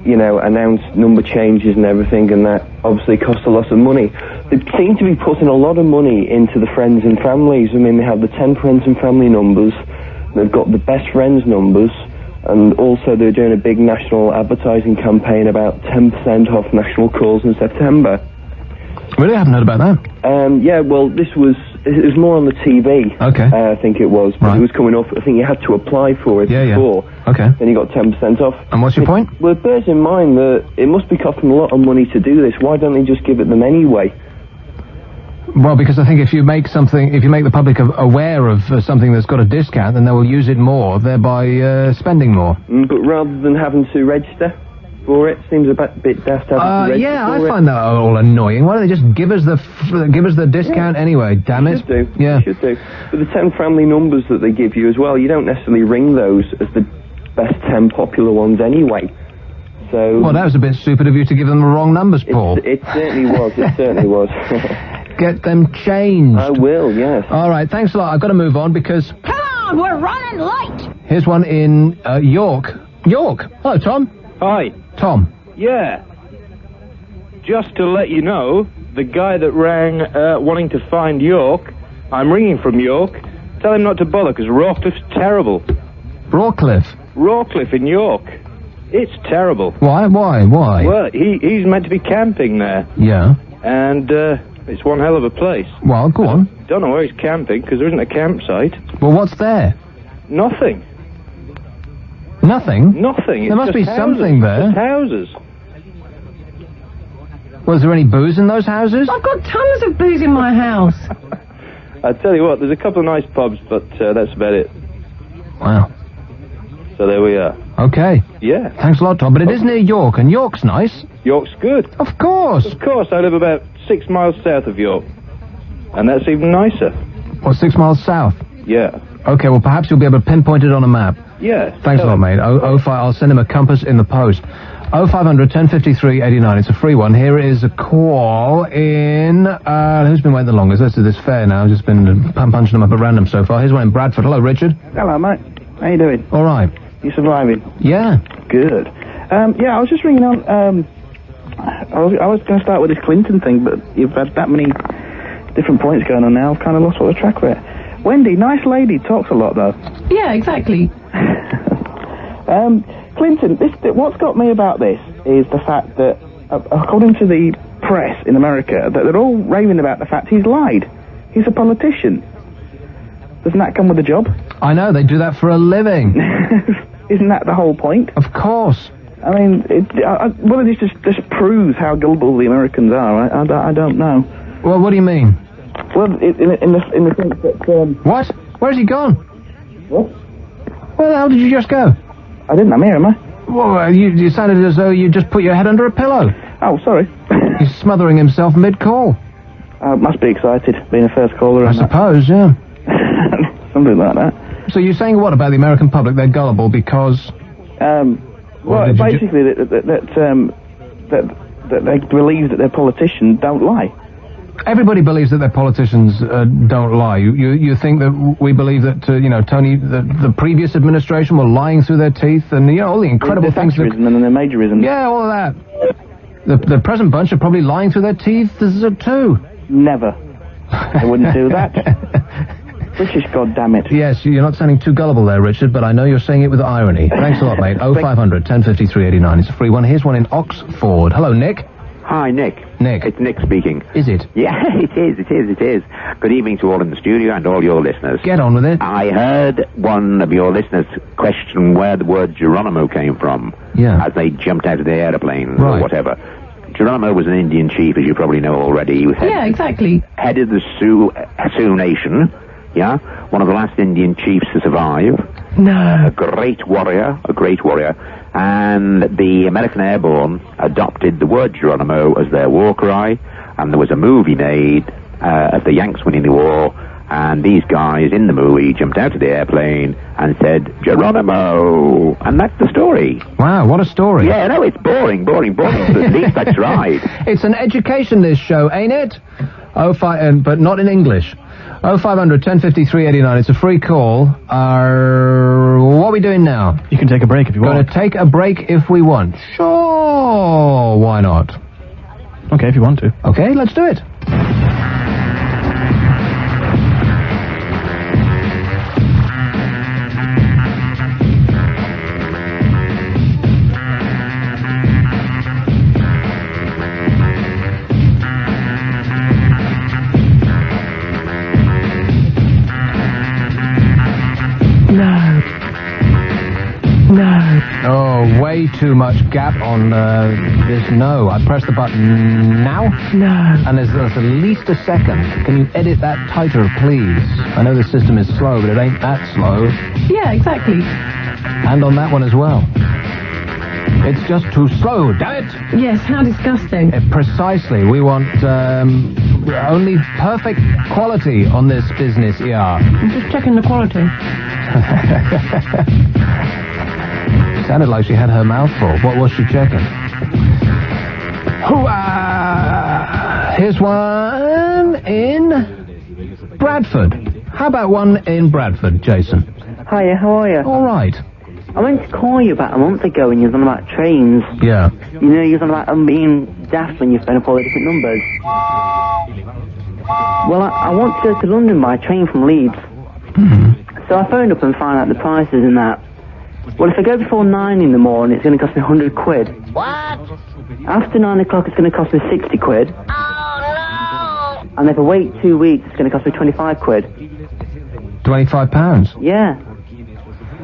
Speaker 22: announce number changes and everything, and that obviously costs a lot of money. They seem to be putting a lot of money into the friends and families. I mean, they have the 10 friends and family numbers, they've got the best friends numbers, and also they're doing a big national advertising campaign about 10% off national calls in September.
Speaker 2: Really? I haven't heard about that.
Speaker 22: Yeah, well, it was more on the TV.
Speaker 2: Okay.
Speaker 22: I think it was. But it was coming off, I think you had to apply for it before.
Speaker 2: Yeah. Okay.
Speaker 22: Then you got 10% off.
Speaker 2: And what's your point?
Speaker 22: Well, it bears in mind that it must be costing a lot of money to do this. Why don't they just give it them anyway?
Speaker 2: Well, because I think if you make the public aware of something that's got a discount, then they will use it more, thereby spending more.
Speaker 22: But rather than having to register for it, seems a bit daft having to register
Speaker 2: yeah,
Speaker 22: for
Speaker 2: I find that all annoying. Why don't they just give us the discount anyway? Damn it!
Speaker 22: Should do.
Speaker 2: Yeah,
Speaker 22: should do. But the 10 family numbers that they give you as well, you don't necessarily ring those as the best 10 popular ones anyway. So.
Speaker 2: Well, that was a bit stupid of you to give them the wrong numbers, Paul.
Speaker 22: It certainly was. It certainly was.
Speaker 2: Get them changed.
Speaker 22: I will, yes.
Speaker 2: All right, thanks a lot. I've got to move on because...
Speaker 7: Come on, we're running late.
Speaker 2: Here's one in York. York. Hello, Tom.
Speaker 1: Hi.
Speaker 2: Tom.
Speaker 1: Yeah. Just to let you know, the guy that rang wanting to find York, I'm ringing from York. Tell him not to bother, because Rawcliffe's terrible.
Speaker 2: Rawcliffe?
Speaker 1: Rawcliffe in York. It's terrible.
Speaker 2: Why?
Speaker 1: Well, he's meant to be camping there.
Speaker 2: Yeah.
Speaker 1: And it's one hell of a place.
Speaker 2: Well, go on.
Speaker 1: Don't know where he's camping, because there isn't a campsite.
Speaker 2: Well, what's there?
Speaker 1: Nothing.
Speaker 2: Nothing?
Speaker 1: Nothing.
Speaker 2: There must be something there.
Speaker 1: Just houses.
Speaker 2: Was there any booze in those houses?
Speaker 3: I've got tons of booze in my house.
Speaker 1: I tell you what, there's a couple of nice pubs, but that's about it.
Speaker 2: Wow.
Speaker 1: So there we are.
Speaker 2: Okay.
Speaker 1: Yeah.
Speaker 2: Thanks a lot, Tom. But it is near York, and York's nice.
Speaker 1: York's good.
Speaker 2: Of course.
Speaker 1: Of course. I live about 6 miles south of York. And that's even nicer.
Speaker 2: Well, 6 miles south?
Speaker 1: Yeah.
Speaker 2: Okay, well, perhaps you'll be able to pinpoint it on a map.
Speaker 1: Yeah.
Speaker 2: Thanks a lot, mate. 05, I'll send him a compass in the post. 0500 1053 89. It's a free one. Here is a call in... who's been waiting the longest? Let's do this fair now. I've just been punching them up at random so far. Here's one in Bradford. Hello, Richard.
Speaker 9: Hello, mate. How you doing?
Speaker 2: All right.
Speaker 9: You surviving?
Speaker 2: Yeah.
Speaker 9: Good. Yeah, I was just ringing on... I was going to start with this Clinton thing, but you've had that many different points going on now. I've kind of lost all the track of it. Wendy, nice lady, talks a lot, though.
Speaker 3: Yeah, exactly.
Speaker 9: Clinton, what's got me about this is the fact that, according to the press in America, that they're all raving about the fact he's lied. He's a politician. Doesn't that come with the job?
Speaker 2: I know, they do that for a living.
Speaker 9: Isn't that the whole point?
Speaker 2: Of course.
Speaker 9: I mean, well, this just proves how gullible the Americans are. I don't know.
Speaker 2: Well, what do you mean?
Speaker 9: Well, in the sense that...
Speaker 2: What? Where's he gone?
Speaker 9: What?
Speaker 2: Where the hell did you just go?
Speaker 9: I didn't, I'm here, am I?
Speaker 2: Well, you sounded as though you just put your head under a pillow.
Speaker 9: Oh, sorry.
Speaker 2: He's smothering himself mid-call.
Speaker 9: Must be excited, being a first caller.
Speaker 2: I suppose, yeah.
Speaker 9: Something like that.
Speaker 2: So you're saying what about the American public? They're gullible because...
Speaker 9: well, basically that they believe that their politicians don't lie.
Speaker 2: Everybody believes that their politicians don't lie. You think that we believe that, Tony, the previous administration were lying through their teeth and, all the incredible things that...
Speaker 9: and then the majorism.
Speaker 2: Yeah, all of that. The present bunch are probably lying through their teeth too.
Speaker 9: Never. They wouldn't do that. British, goddammit.
Speaker 2: Yes, you're not sounding too gullible there, Richard, but I know you're saying it with irony. Thanks a lot, mate. 0500 1053 89. It's a free one. Here's one in Oxford. Hello, Nick.
Speaker 10: Hi, Nick.
Speaker 2: Nick.
Speaker 10: It's Nick speaking.
Speaker 2: Is it?
Speaker 10: Yeah, it is. Good evening to all in the studio and all your listeners.
Speaker 2: Get on with it.
Speaker 10: I heard one of your listeners question where the word Geronimo came from.
Speaker 2: Yeah.
Speaker 10: As they jumped out of the airplane
Speaker 2: right.
Speaker 10: or whatever. Geronimo was an Indian chief, as you probably know already. He was
Speaker 3: exactly.
Speaker 10: Head of the Sioux Nation. Yeah, one of the last Indian chiefs to survive.
Speaker 3: No.
Speaker 10: A great warrior. And the American Airborne adopted the word Geronimo as their war cry, and there was a movie made of the Yanks winning the war, and these guys in the movie jumped out of the airplane and said, Geronimo! And that's the story.
Speaker 2: Wow, what a story.
Speaker 10: Yeah, no, it's boring, but at least I tried.
Speaker 2: It's an education, this show, ain't it? But not in English. 0500 1053 89. It's a free call. What are we doing now?
Speaker 4: You can take a break if you want.
Speaker 2: Going to take a break if we want. Sure, why not?
Speaker 4: Okay, if you want to.
Speaker 2: Okay, let's do it. way too much gap on this no. I press the button now.
Speaker 3: No.
Speaker 2: And there's at least a second. Can you edit that tighter, please? I know the system is slow, but it ain't that slow.
Speaker 3: Yeah, exactly.
Speaker 2: And on that one as well. It's just too slow, damn it!
Speaker 3: Yes, how disgusting.
Speaker 2: Precisely. We want only perfect quality on this business here.
Speaker 3: I'm just checking the quality.
Speaker 2: Sounded like she had her mouth full. What was she checking? Here's one in Bradford. How about one in Bradford, Jason?
Speaker 11: Hiya, how are you?
Speaker 2: All right.
Speaker 11: I went to call you about a month ago and you was on about trains.
Speaker 2: Yeah.
Speaker 11: You know, you was on about being daft when you phone up all the different numbers. Well, I want to go to London by train from Leeds. So I phoned up and found out the prices and that. Well, if I go before 9 in the morning, it's going to cost me 100 quid.
Speaker 7: What?
Speaker 11: After 9 o'clock, it's going to cost me 60 quid.
Speaker 7: Oh, no!
Speaker 11: And if I wait 2 weeks, it's going to cost me 25 quid.
Speaker 2: £25?
Speaker 11: Yeah.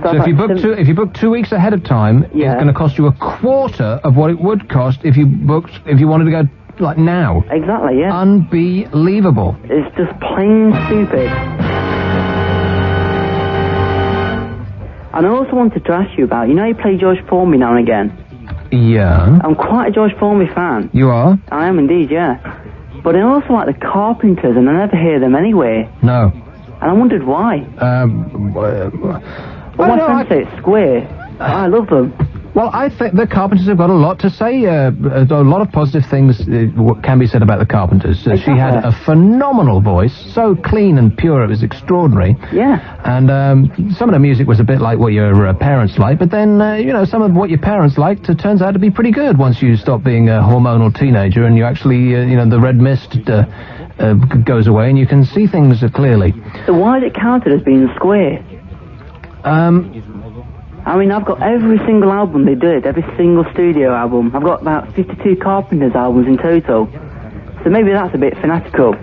Speaker 2: So if you book 2 weeks ahead of time, it's going to cost you a quarter of what it would cost if you wanted to go like now.
Speaker 11: Exactly, yeah.
Speaker 2: Unbelievable.
Speaker 11: It's just plain stupid. And I also wanted to ask you about, you know you play George Formby now and again?
Speaker 2: Yeah.
Speaker 11: I'm quite a George Formby fan.
Speaker 2: You are?
Speaker 11: I am indeed, yeah. But I also like the Carpenters, and I never hear them anywhere.
Speaker 2: No.
Speaker 11: And I wondered why. Well, my friends say it's square. I love them.
Speaker 2: Well, I think the Carpenters have got a lot to say. A lot of positive things can be said about the Carpenters. Exactly. She had a phenomenal voice, so clean and pure, it was extraordinary.
Speaker 11: Yeah.
Speaker 2: And some of the music was a bit like what your parents liked, but then, some of what your parents liked turns out to be pretty good once you stop being a hormonal teenager and you actually, the red mist goes away and you can see things clearly.
Speaker 11: So why is it counted as being square? I mean, I've got every single album they did, every single studio album. I've got about 52 Carpenters albums in total. So maybe that's a bit fanatical.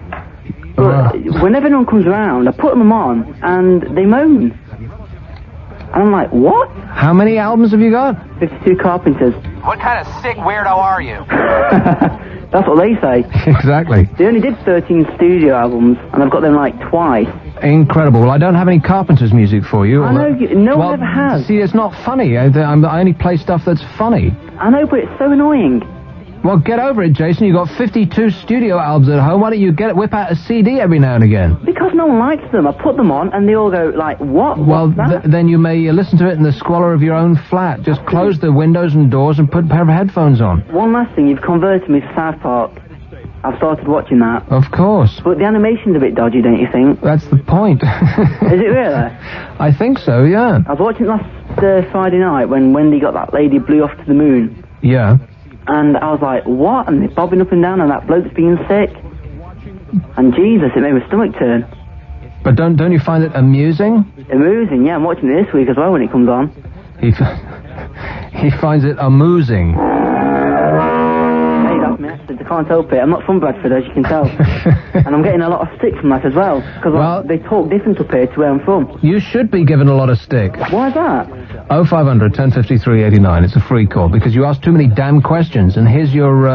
Speaker 11: But whenever anyone comes around, I put them on, and they moan. And I'm like, what?
Speaker 2: How many albums have you got?
Speaker 11: 52 Carpenters.
Speaker 14: What kind of sick weirdo are you?
Speaker 11: That's what they say.
Speaker 2: Exactly.
Speaker 11: They only did 13 studio albums, and I've got them like twice.
Speaker 2: Incredible. Well, I don't have any Carpenters music for you.
Speaker 11: I know, no one ever has.
Speaker 2: See, it's not funny. I only play stuff that's funny.
Speaker 11: I know, but it's so annoying.
Speaker 2: Well, get over it, Jason. You've got 52 studio albums at home. Why don't you whip out a CD every now and again?
Speaker 11: Because no one likes them. I put them on, and they all go like, what?
Speaker 2: Well, then you may listen to it in the squalor of your own flat. Just close the windows and doors and put a pair of headphones on.
Speaker 11: One last thing. You've converted me to South Park. I've started watching that.
Speaker 2: Of course.
Speaker 11: But the animation's a bit dodgy, don't you think?
Speaker 2: That's the point.
Speaker 11: Is it really?
Speaker 2: I think so, yeah.
Speaker 11: I was watching last Friday night when Wendy got that lady blew off to the moon.
Speaker 2: Yeah.
Speaker 11: And I was like, what? And they're bobbing up and down and that bloke's being sick. And Jesus, it made my stomach turn.
Speaker 2: But don't you find it amusing?
Speaker 11: Amusing, yeah. I'm watching it this week as well when it comes on.
Speaker 2: He finds it amusing.
Speaker 11: That's my accent, I can't help it. I'm not from Bradford, as you can tell. And I'm getting a lot of stick from that as well. Because they talk different up here to where I'm from.
Speaker 2: You should be given a lot of stick.
Speaker 11: Why is that?
Speaker 2: 0500 1053 89. It's a free call because you asked too many damn questions. And here's your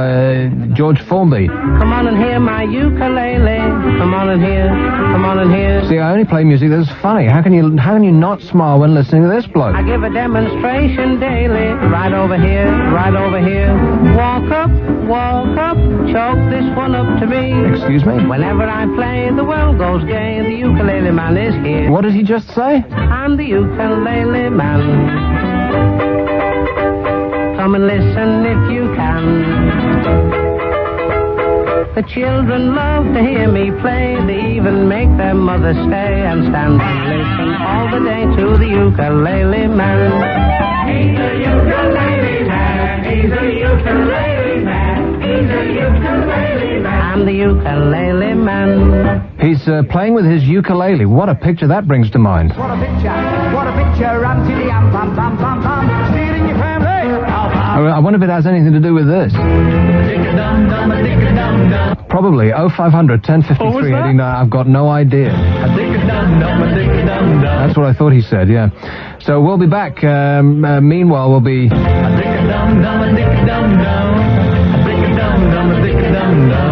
Speaker 2: George Formby.
Speaker 12: Come on and hear my ukulele. Come on and hear. Come on and hear.
Speaker 2: See, I only play music that's funny. How can you not smile when listening to this bloke?
Speaker 12: I give a demonstration daily. Right over here. Right over here. Walk up. Walk up, chalk this one up to me.
Speaker 2: Excuse me?
Speaker 12: Whenever I play, the world goes gay. The ukulele man is here.
Speaker 2: What did he just say?
Speaker 12: I'm the ukulele man. Come and listen if you can. The children love to hear me play. They even make their mother stay and stand and listen all the day to the ukulele man. He's a ukulele man. He's a ukulele man. I'm the ukulele man.
Speaker 2: He's playing with his ukulele. What a picture that brings to mind.
Speaker 17: What a picture, ram-tiddy-am, bam-bam-bam-bam, stealing your family.
Speaker 2: I wonder if it has anything to do with this. Probably. 0500 1053 89. I've got no idea. That's what I thought he said, yeah. So we'll be back. Meanwhile, we'll be...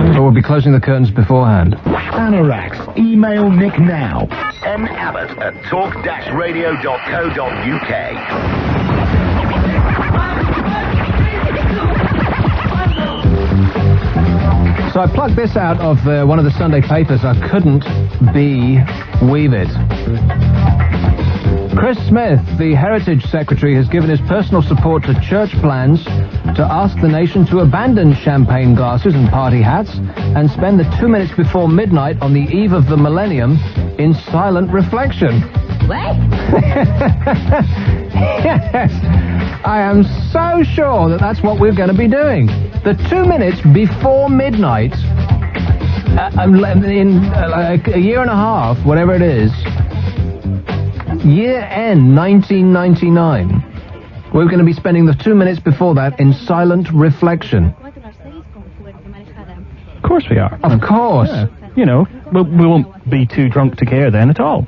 Speaker 2: But we'll be closing the curtains beforehand.
Speaker 5: Anorax. Email Nick now. nabbott@talk-radio.co.uk.
Speaker 2: So I plugged this out of one of the Sunday papers. I couldn't weave it. Chris Smith, the Heritage Secretary, has given his personal support to church plans to ask the nation to abandon champagne glasses and party hats and spend the 2 minutes before midnight on the eve of the millennium in silent reflection.
Speaker 3: What?
Speaker 2: Yes, I am so sure that that's what we're going to be doing. The 2 minutes before midnight, in like a year and a half, whatever it is, year end 1999, we're going to be spending the 2 minutes before that in silent reflection.
Speaker 4: Of course we are.
Speaker 2: Of course.
Speaker 4: Yeah. You know, we won't be too drunk to care then at all.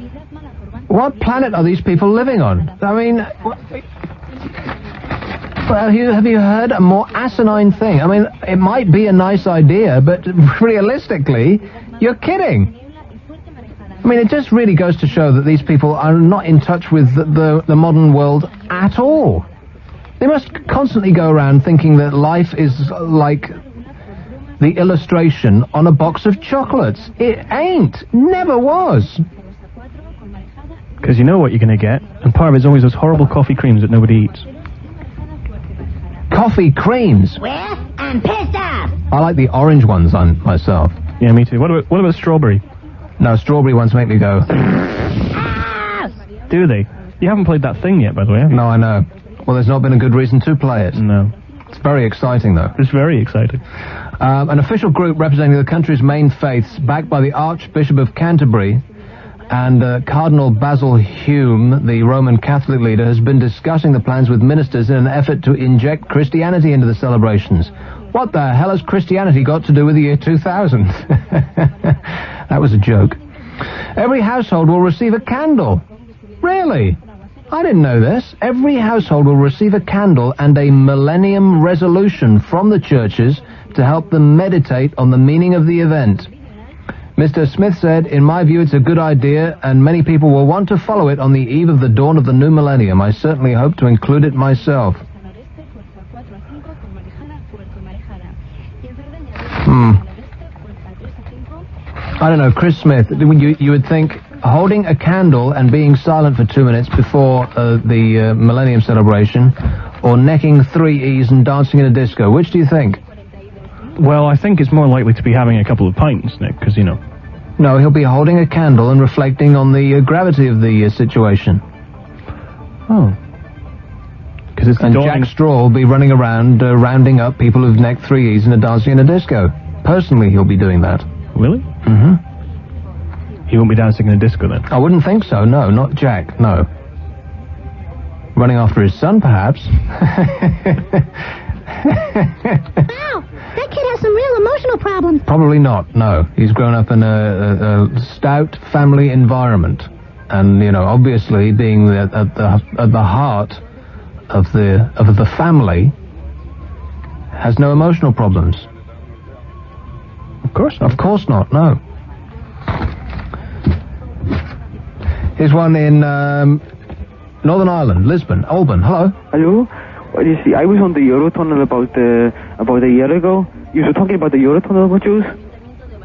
Speaker 2: What planet are these people living on? I mean... Well, have you heard a more asinine thing? I mean, it might be a nice idea, but realistically, you're kidding. I mean, it just really goes to show that these people are not in touch with the modern world at all. They must constantly go around thinking that life is like the illustration on a box of chocolates. It ain't. Never was.
Speaker 4: Because you know what you're going to get, and part of it's always those horrible coffee creams that nobody eats.
Speaker 2: Coffee creams?
Speaker 7: Well, I'm pissed off.
Speaker 2: I like the orange ones on myself.
Speaker 4: Yeah, me too. What about strawberry?
Speaker 2: No, strawberry ones make me go...
Speaker 4: Do they? You haven't played that thing yet, by the way, have you?
Speaker 2: No, I know. Well, there's not been a good reason to play it.
Speaker 4: No.
Speaker 2: It's very exciting, though.
Speaker 4: It's very exciting.
Speaker 2: An official group representing the country's main faiths, backed by the Archbishop of Canterbury and Cardinal Basil Hume, the Roman Catholic leader, has been discussing the plans with ministers in an effort to inject Christianity into the celebrations. What the hell has Christianity got to do with the year 2000? That was a joke. Every household will receive a candle. Really? I didn't know this. Every household will receive a candle and a millennium resolution from the churches to help them meditate on the meaning of the event. Mr. Smith said, in my view, it's a good idea, and many people will want to follow it on the eve of the dawn of the new millennium. I certainly hope to include it myself. I don't know, Chris Smith, you would think holding a candle and being silent for 2 minutes before the millennium celebration, or necking 3 E's and dancing in a disco, which do you think?
Speaker 4: Well, I think it's more likely to be having a couple of pints, Nick, because, you know...
Speaker 2: No, he'll be holding a candle and reflecting on the gravity of the situation.
Speaker 4: Oh. Because
Speaker 2: And Jack Straw will be running around rounding up people who've necked 3 E's and are dancing in a disco. Personally, he'll be doing that.
Speaker 4: Will he?
Speaker 2: Mm-hmm.
Speaker 4: He won't be dancing in a disco, then?
Speaker 2: I wouldn't think so, no, not Jack, no. Running after his son, perhaps.
Speaker 7: Wow, that kid has some real emotional problems.
Speaker 2: Probably not, no. He's grown up in a stout family environment. And, you know, obviously being at the heart of the family has no emotional problems.
Speaker 4: Of course not.
Speaker 2: Of course not, no. Here's one in Northern Ireland, Lisbon, Alban. Hello.
Speaker 13: Hello. Well, you see, I was on the Eurotunnel about a year ago. You were talking about the Eurotunnel, weren't you?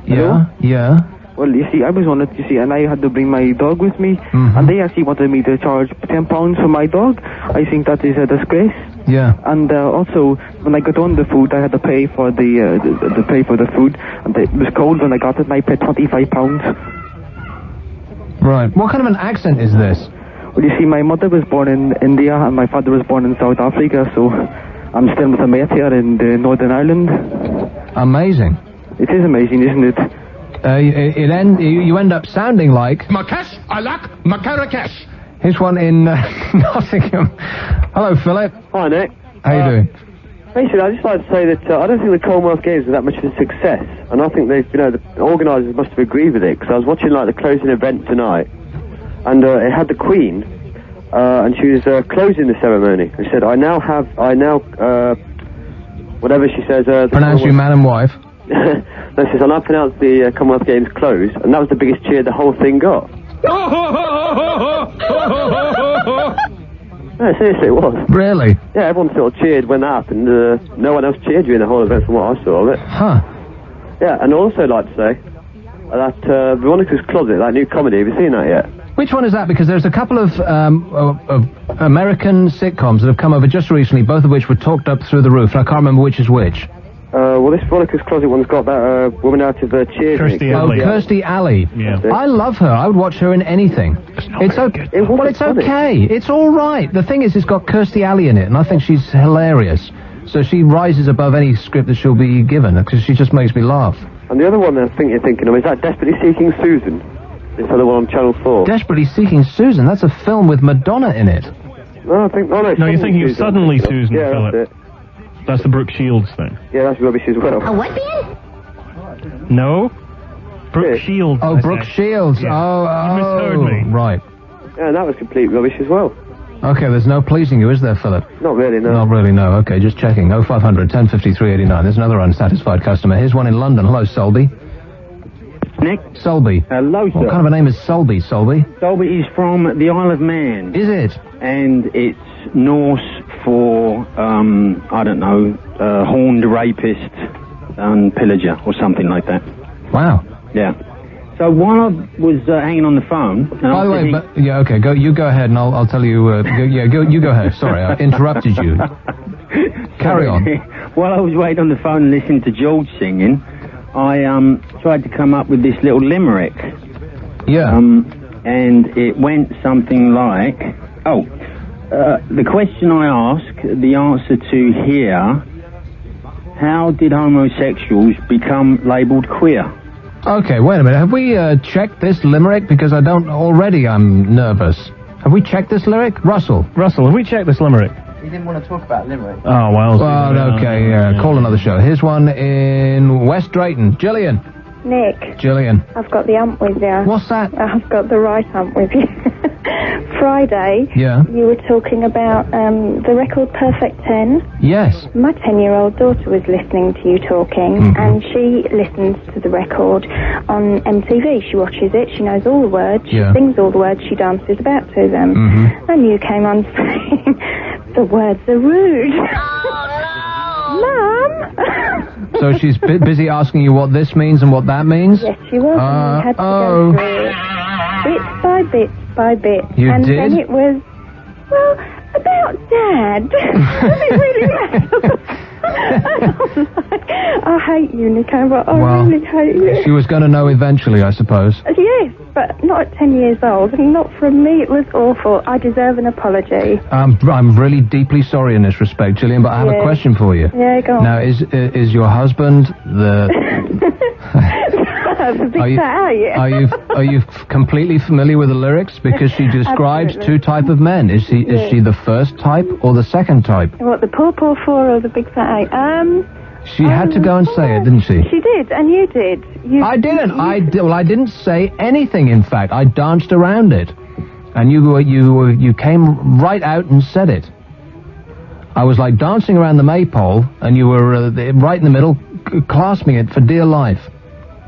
Speaker 2: Yeah, yeah.
Speaker 13: Well, you see, I was on it, you see, and I had to bring my dog with me, and they actually wanted me to charge £10 for my dog. I think that is a disgrace.
Speaker 2: Yeah.
Speaker 13: And also, when I got on the food, I had to pay for the food, and it was cold when I got it, and I paid £25.
Speaker 2: Right. What kind of an accent is this?
Speaker 13: Well, you see, my mother was born in India, and my father was born in South Africa, so I'm still with a mate here in Northern Ireland.
Speaker 2: Amazing.
Speaker 13: It is amazing, isn't it?
Speaker 2: You end up sounding like...
Speaker 15: Marrakesh, Alak, Marrakesh.
Speaker 2: Here's one in Nottingham. Hello, Philip.
Speaker 21: Hi, Nick.
Speaker 2: How you doing?
Speaker 21: Basically, I'd just like to say that I don't think the Commonwealth Games were that much of a success, and I think the organisers must have agreed with it, because I was watching like the closing event tonight, and it had the Queen, and she was closing the ceremony. She said, whatever she says...
Speaker 2: Pronounce you man and wife.
Speaker 21: No, she says, I now pronounce the Commonwealth Games closed, and that was the biggest cheer the whole thing got. No, seriously, it was.
Speaker 2: Really?
Speaker 21: Yeah, everyone sort of cheered when that happened. No one else cheered during the whole event from what I saw of it.
Speaker 2: Huh.
Speaker 21: Yeah, and I'd also like to say that Veronica's Closet, that new comedy, have you seen that yet?
Speaker 2: Which one is that? Because there's a couple of American sitcoms that have come over just recently, both of which were talked up through the roof, and I can't remember which is which.
Speaker 21: Well, this Veronica's Closet one's got that woman out of Cheers.
Speaker 2: Kirstie Alley. Oh, Kirstie Alley.
Speaker 21: Yeah.
Speaker 2: I love her. I would watch her in anything. It's okay. It's okay. It's all right. The thing is, it's got Kirstie Alley in it, and I think she's hilarious. So she rises above any script that she'll be given, because she just makes me laugh.
Speaker 21: And the other one I think you're thinking of is that Desperately Seeking Susan. This other one on Channel 4.
Speaker 2: Desperately Seeking Susan? That's a film with Madonna in it.
Speaker 21: No, I think... No,
Speaker 4: you're thinking of Suddenly Susan,
Speaker 21: yeah,
Speaker 4: Philip.
Speaker 21: That's it.
Speaker 4: That's the Brooke Shields thing.
Speaker 21: Yeah, that's rubbish as well.
Speaker 7: A what being?
Speaker 4: No? Brooke Shields.
Speaker 2: Oh, Brooke Shields.
Speaker 4: Yeah.
Speaker 2: Oh,
Speaker 4: You misheard me.
Speaker 2: Right.
Speaker 21: Yeah, and that was complete rubbish as well.
Speaker 2: Okay, there's no pleasing you, is there, Philip?
Speaker 21: Not really, no.
Speaker 2: Not really, no. Okay, just checking. 0500 1053 89. There's another unsatisfied customer. Here's one in London. Hello, Solby.
Speaker 8: Nick?
Speaker 2: Solby.
Speaker 8: Hello, sir.
Speaker 2: What kind of a name is Solby, Solby?
Speaker 8: Solby is from the Isle of Man.
Speaker 2: Is it?
Speaker 8: And it's Norse for, I don't know, horned rapist and pillager or something like that.
Speaker 2: Wow.
Speaker 8: Yeah. So while I was hanging on the phone...
Speaker 2: By the way, yeah, okay, you go ahead and I'll tell you... you go ahead. Sorry, I interrupted you. Carry on.
Speaker 8: While I was waiting on the phone and listening to George singing, I tried to come up with this little limerick.
Speaker 2: Yeah.
Speaker 8: And it went something like... the question I ask, the answer to here, how did homosexuals become labelled queer?
Speaker 2: Okay, wait a minute. Have we checked this limerick? Because I'm nervous. Have we checked this lyric? Russell,
Speaker 4: have we checked this limerick?
Speaker 16: He didn't want to talk about limerick.
Speaker 4: Oh, well.
Speaker 2: Okay, call another show. Here's one in West Drayton. Gillian.
Speaker 23: Nick.
Speaker 2: Gillian.
Speaker 23: I've got the amp with you.
Speaker 2: What's that?
Speaker 23: I've got the right amp with you. Friday, you were talking about the record Perfect 10.
Speaker 2: Yes.
Speaker 23: My 10-year-old daughter was listening to you talking, and she listens to the record on MTV. She watches it, she knows all the words, she sings all the words, she dances about to them. And you came on saying, the words are rude. Mum!
Speaker 2: So she's busy asking you what this means and what that means?
Speaker 23: Yes, she was, and we had to go through it bit by bit.
Speaker 2: You
Speaker 23: and
Speaker 2: did?
Speaker 23: then it was, well, about Dad. It really mattered. I hate you, Nico, but I really hate you.
Speaker 2: She was going to know eventually, I suppose.
Speaker 23: Yes, but not at 10 years old, and not from me. It was awful. I deserve an apology.
Speaker 2: I'm really deeply sorry in this respect, Gillian, but I have a question for you.
Speaker 23: Yeah, go on.
Speaker 2: Now, is your husband the...
Speaker 23: the big fat
Speaker 2: Are you completely familiar with the lyrics? Because she described two types of men. Is she the first type or the second type?
Speaker 23: What, the poor four or the big fat eight?
Speaker 2: She had to go and say it, didn't she?
Speaker 23: She did, and you did.
Speaker 2: I didn't. I didn't say anything. In fact, I danced around it, and you came right out and said it. I was like dancing around the maypole, and you were right in the middle, clasping it for dear life.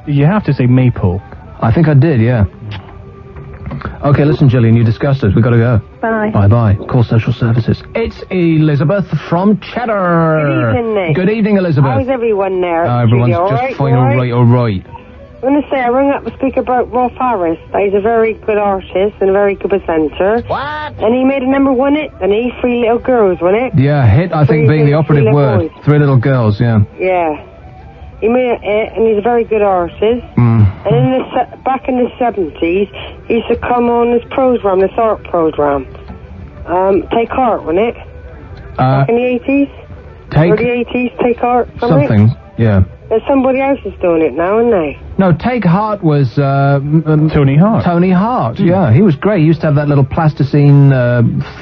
Speaker 4: You have to say maypole.
Speaker 2: I think I did, yeah. Okay, listen, Gillian, you discussed it. We've got to go.
Speaker 23: Bye.
Speaker 2: Bye-bye. Call social services. It's Elizabeth from Cheddar.
Speaker 24: Good evening, Nick.
Speaker 2: Good evening, Elizabeth.
Speaker 24: How's everyone there?
Speaker 2: Everyone's
Speaker 24: all
Speaker 2: just
Speaker 24: right?
Speaker 2: fine, all right.
Speaker 24: I want to say, I rang up to speak about Rolf Harris. He's a very good artist and a very good presenter. What? And he made a #1 hit, and he 3 little girls, wasn't it?
Speaker 2: Yeah, hit, I think, being the operative word. 3 little girls, yeah.
Speaker 24: Yeah. He made it, and he's a very good artist. And in back in the 70s, he used to come on this program, this art program. Take Art, wasn't it? Back in the 80s? Early 80s, Take Art.
Speaker 2: Something, yeah.
Speaker 24: There's somebody else is doing it now, isn't they?
Speaker 2: No, Take Heart was...
Speaker 4: Tony Hart.
Speaker 2: Tony Hart, yeah. He was great. He used to have that little plasticine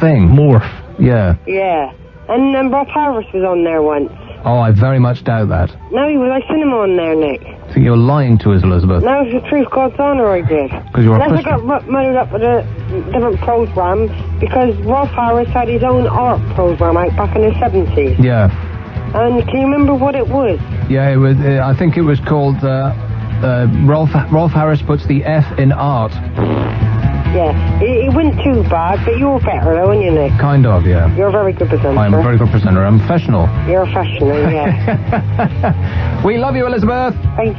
Speaker 2: thing.
Speaker 4: Morph.
Speaker 2: Yeah.
Speaker 24: Yeah. And Rolf Harris was on there once.
Speaker 2: Oh, I very much doubt that.
Speaker 24: No, he was. I seen him on there, Nick.
Speaker 2: So you're lying to us, Elizabeth.
Speaker 24: No, it's the truth, God's honour, I did.
Speaker 2: Because you're a
Speaker 24: Unless I
Speaker 2: Christian.
Speaker 24: got muddled up with a different programme, because Rolf Harris had his own art programme out back in the 70s.
Speaker 2: Yeah.
Speaker 24: And can you remember what it was?
Speaker 2: Yeah, it was. I think it was called. Rolf Harris puts the F in art.
Speaker 24: Yeah, it wasn't too bad, but you were better though, weren't you, Nick?
Speaker 2: Kind of, yeah.
Speaker 24: You're a very good presenter.
Speaker 2: I'm a very good presenter. I'm professional.
Speaker 24: You're a professional, yeah.
Speaker 2: We love you, Elizabeth.
Speaker 24: Thank you.